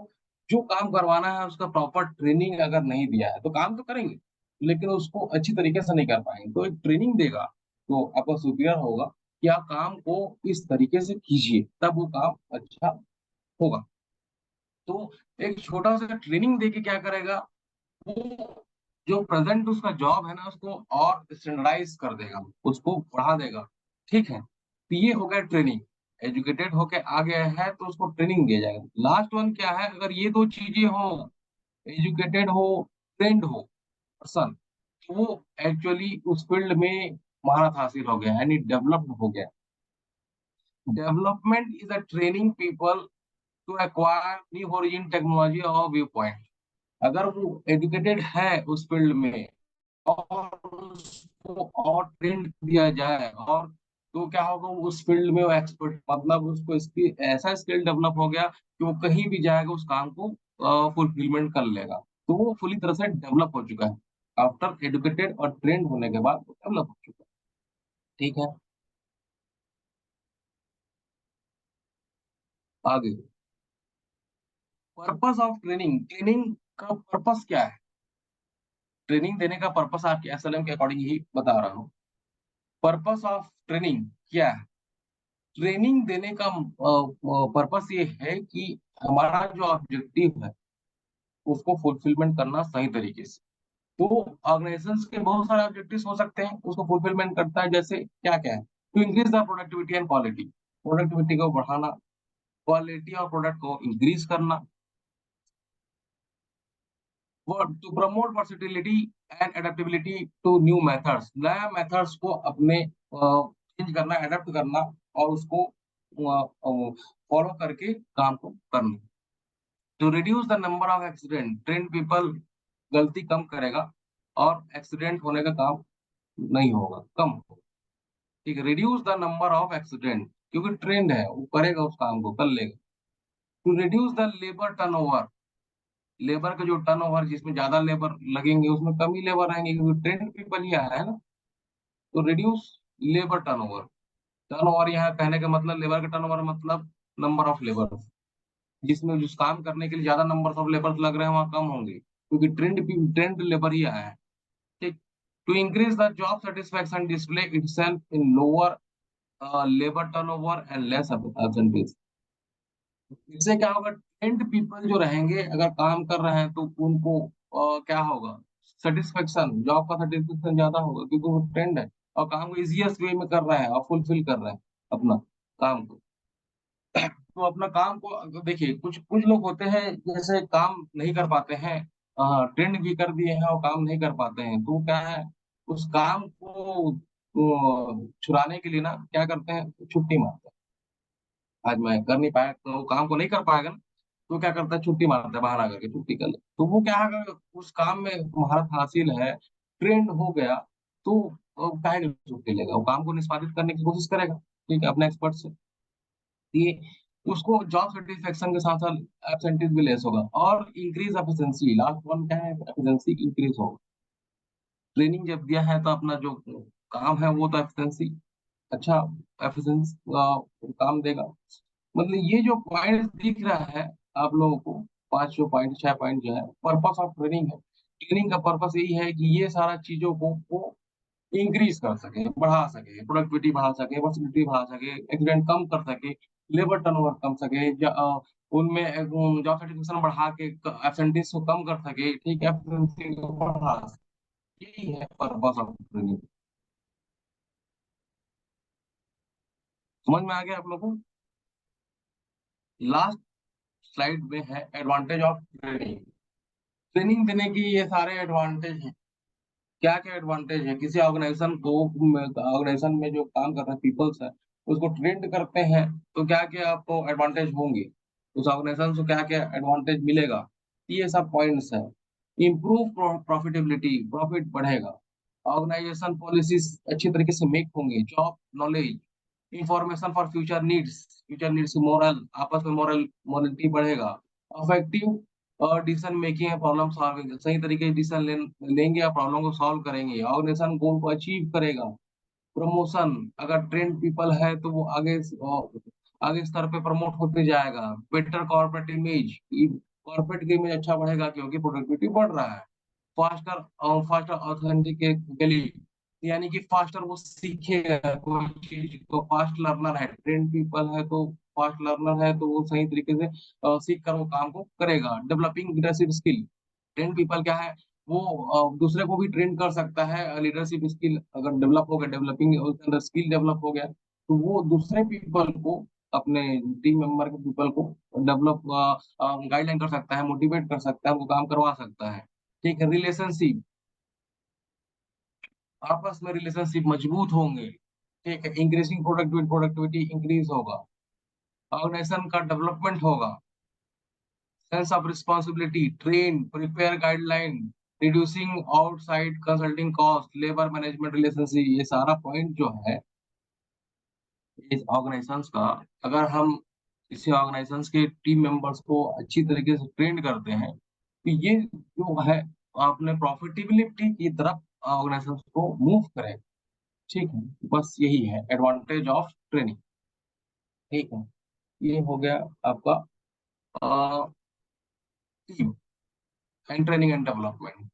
जो काम करवाना है उसका प्रॉपर ट्रेनिंग अगर नहीं दिया है, तो काम तो करेंगे लेकिन उसको अच्छी तरीके से नहीं कर पाएंगे। तो एक ट्रेनिंग देगा तो आपका सुपीरियर होगा कि आप काम को इस तरीके से कीजिए, तब वो काम अच्छा होगा। तो एक छोटा सा ट्रेनिंग देके क्या करेगा, वो जो प्रेजेंट उसका जॉब है ना, उसको और स्टैंडर्डाइज कर देगा, उसको बढ़ा देगा। ठीक है। तो ये हो गया ट्रेनिंग। एजुकेटेड होके आ गया है तो उसको ट्रेनिंग दिया जाएगा। लास्ट वन क्या है, अगर ये दो चीजें हो, एजुकेटेड हो, ट्रेंड हो पर्सन, तो वो एक्चुअली उस फील्ड में महारत हासिल हो गया, यानी डेवलप्ड हो गया। Development is a training people to acquire new origin technology और व्यू पॉइंट। अगर वो एजुकेटेड है उस फील्ड में और उसको और ट्रेंड दिया जाए, और तो क्या होगा, वो उस फील्ड में वो एक्सपर्ट, मतलब उसको इसकी ऐसा स्किल डेवलप हो गया कि वो कहीं भी जाएगा उस काम को फुलफिलमेंट कर लेगा। तो वो फुली तरह से डेवलप हो चुका है। आफ्टर एजुकेटेड और ट्रेंड होने के बाद वो डेवलप हो चुका है। ठीक है। आगे, पर्पस ऑफ ट्रेनिंग। ट्रेनिंग का पर्पस क्या है? ट्रेनिंग देने का पर्पस आपके एसएलएम के अकॉर्डिंग ही बता रहा हूँ। पर्पस ऑफ ट्रेनिंग क्या है? ट्रेनिंग देने का पर्पस ये है कि हमारा जो ऑब्जेक्टिव है उसको फुलफिलमेंट करना सही तरीके से। तो ऑर्गेनाइजेशंस के बहुत सारे ऑब्जेक्टिव्स हो सकते हैं, उसको फुलफिलमेंट करता है, जैसे क्या क्या है, to increase the productivity and quality, productivity को बढ़ाना, क्वालिटी और प्रोडक्ट को इंक्रीज करना, to promote versatility and adaptability to new methods, नया मेथड्स को अपने चेंज करना, एडेप्ट करना और उसको फॉलो करके काम को करना। To reduce the number of accident, trained people गलती कम करेगा और एक्सीडेंट होने का काम नहीं होगा, कम होगा। ठीक है, reduce the number of accident, क्योंकि ट्रेंड है, वो करेगा उस काम को, कर लेगा। To reduce the labour turnover, labour का जो टर्नओवर जिसमें ज्यादा लेबर लगेंगे उसमें कम ही लेबर आएंगे, क्योंकि ट्रेंड पीपल ही आ रहा है ना। तो रिड्यूस लेबर टर्नओवर, टर्नओवर यहाँ कहने का मतलब लेबर का टर्नओवर मतलब नंबर ऑफ लेबर, जिसमें जिस काम करने के लिए ज्यादा नंबर ऑफ लेबर लग रहे हैं वहाँ कम होंगे, क्योंकि ट्रेंड लेबर ही आया है। ठीक। To increase the job satisfaction display itself in lower labour turnover and less absentees. इससे क्या होगा, ट्रेंड पीपल जो रहेंगे अगर काम कर रहे हैं तो उनको क्या होगा, सेटिस्फेक्शन, जॉब का सेटिस्फेक्शन ज्यादा होगा, क्योंकि वो ट्रेंड है और काम को इजीएस्ट वे में कर रहे हैं और फुलफिल कर रहे हैं अपना काम को। तो अपना काम को देखिए, कुछ कुछ लोग होते हैं जैसे काम नहीं कर पाते हैं, ट्रेंड भी कर दिए हैं और काम नहीं कर पाते हैं, तो क्या है, उस काम को छुड़ाने के लिए ना क्या करते हैं, छुट्टी मारते हैं। आज मैं कर नहीं पाया तो वो काम को नहीं कर पाएगा ना, तो क्या करता है, छुट्टी मारता है, बहाना करके छुट्टी कर ले। तो वो क्या है, अगर उस काम में महारत हासिल है, ट्रेंड हो गया, तो वो काहे के लिए छुट्टी लेगा, वो काम को निष्पादित करने की कोशिश करेगा, ठीक है, अपने एक्सपर्ट से। ये उसको जॉब सेटिस्फेक्शन के साथ साथ एब्सेंटीज भी लेस होगा और इंक्रीज एफिशिएंसी, लास्ट वन क्या है, एफिशिएंसी इंक्रीज होगा। ट्रेनिंग जब दिया है तो अपना जो काम है वो तो एफिशिएंसी, अच्छा एफिशिएंसी काम देगा। मतलब ये जो पॉइंट दिख रहा है आप लोगों को, पांच जो पॉइंट, छह पॉइंट जो है, पर्पस ऑफ ट्रेनिंग है। ट्रेनिंग का पर्पस यही है कि ये सारा चीजों को वो इंक्रीज कर सके, बढ़ा सके, प्रोडक्टिविटी बढ़ा सके, वर्सिलिटी बढ़ा सके, एक्सीडेंट कम कर सके, लेबर टर्नओवर कम सके, उनमें जॉब सेटिस्फेक्शन बढ़ा के एब्सेंटीज को कम कर सके, ठीक है, एफिशिएंसी को बढ़ा सके। यही है पर्पस ऑफ ट्रेनिंग। समझ में आ गया आप लोगों को? लास्ट स्लाइड में है एडवांटेज ऑफ ट्रेनिंग। ट्रेनिंग देने की ये सारे एडवांटेज हैं। क्या क्या एडवांटेज है, किसी ऑर्गेनाइजेशन को, ऑर्गेनाइजेशन में जो काम कर रहे हैं पीपल्स है, उसको ट्रेंड करते हैं तो क्या क्या आपको एडवांटेज होंगे, उस ऑर्गेनाइजेशन को क्या क्या एडवांटेज मिलेगा, ये सब पॉइंट्स है। इम्प्रूव प्रॉफिटेबिलिटी, प्रॉफिट बढ़ेगा। ऑर्गेनाइजेशन पॉलिसीज अच्छी तरीके से मेक होंगे। Job knowledge, information for future needs, future needs moral, आपस में मोरलिटी बढ़ेगा। अफेक्टिव और डिसीजन मेकिंग है, प्रॉब्लम सॉल्विंग, सही तरीके से डिसीजन लेंगे या प्रॉब्लम को सॉल्व करेंगे, ऑर्गेनाइजेशन गोल को अचीव करेगा। प्रमोशन, अगर ट्रेंड पीपल है तो वो आगे स्तर पे प्रमोट होते जाएगा। बेटर कॉर्पोरेट इमेज, कॉर्पोरेट की इमेज अच्छा बढ़ेगा क्योंकि प्रोडक्टिविटी बढ़ रहा है। फास्टर फास्टर ऑथेंटिकली, यानी कि फास्टर वो सीखेगा कोई चीज, तो फास्ट लर्नर है, ट्रेंड पीपल है तो फास्ट लर्नर है, तो वो सही तरीके से सीख कर वो काम को करेगा। Developing leadership skill, trend people क्या है, वो दूसरे को भी ट्रेन कर सकता है। लीडरशिप स्किल अगर डेवलप हो गया, डेवलपिंग उसके अंदर स्किल डेवलप हो गया, तो वो दूसरे पीपल को, अपने टीम मेंबर के पीपल को डेवलप, गाइडलाइन कर सकता है, मोटिवेट कर सकता है, उनको काम करवा सकता है। ठीक है, रिलेशनशिप, आपस में रिलेशनशिप मजबूत होंगे। ठीक है, इंक्रीजिंग प्रोडक्टिविटी, प्रोडक्टिविटी इंक्रीज होगा। ऑर्गेनाइजेशन का डेवलपमेंट होगा। Sense of responsibility, train, prepare guideline, reducing outside consulting cost, labour management relationship, ये सारा पॉइंट जो है इस ऑर्गेनाइजेशंस का, अगर हम किसी ऑर्गेनाइजेशंस के टीम मेंबर्स को अच्छी तरीके से ट्रेन करते हैं तो ये जो है आपने प्रॉफिटेबिलिटी की तरफ ऑर्गेनाइजेशंस को मूव करें। ठीक है, बस यही है एडवांटेज ऑफ ट्रेनिंग। ठीक है, ये हो गया आपका team and training and development.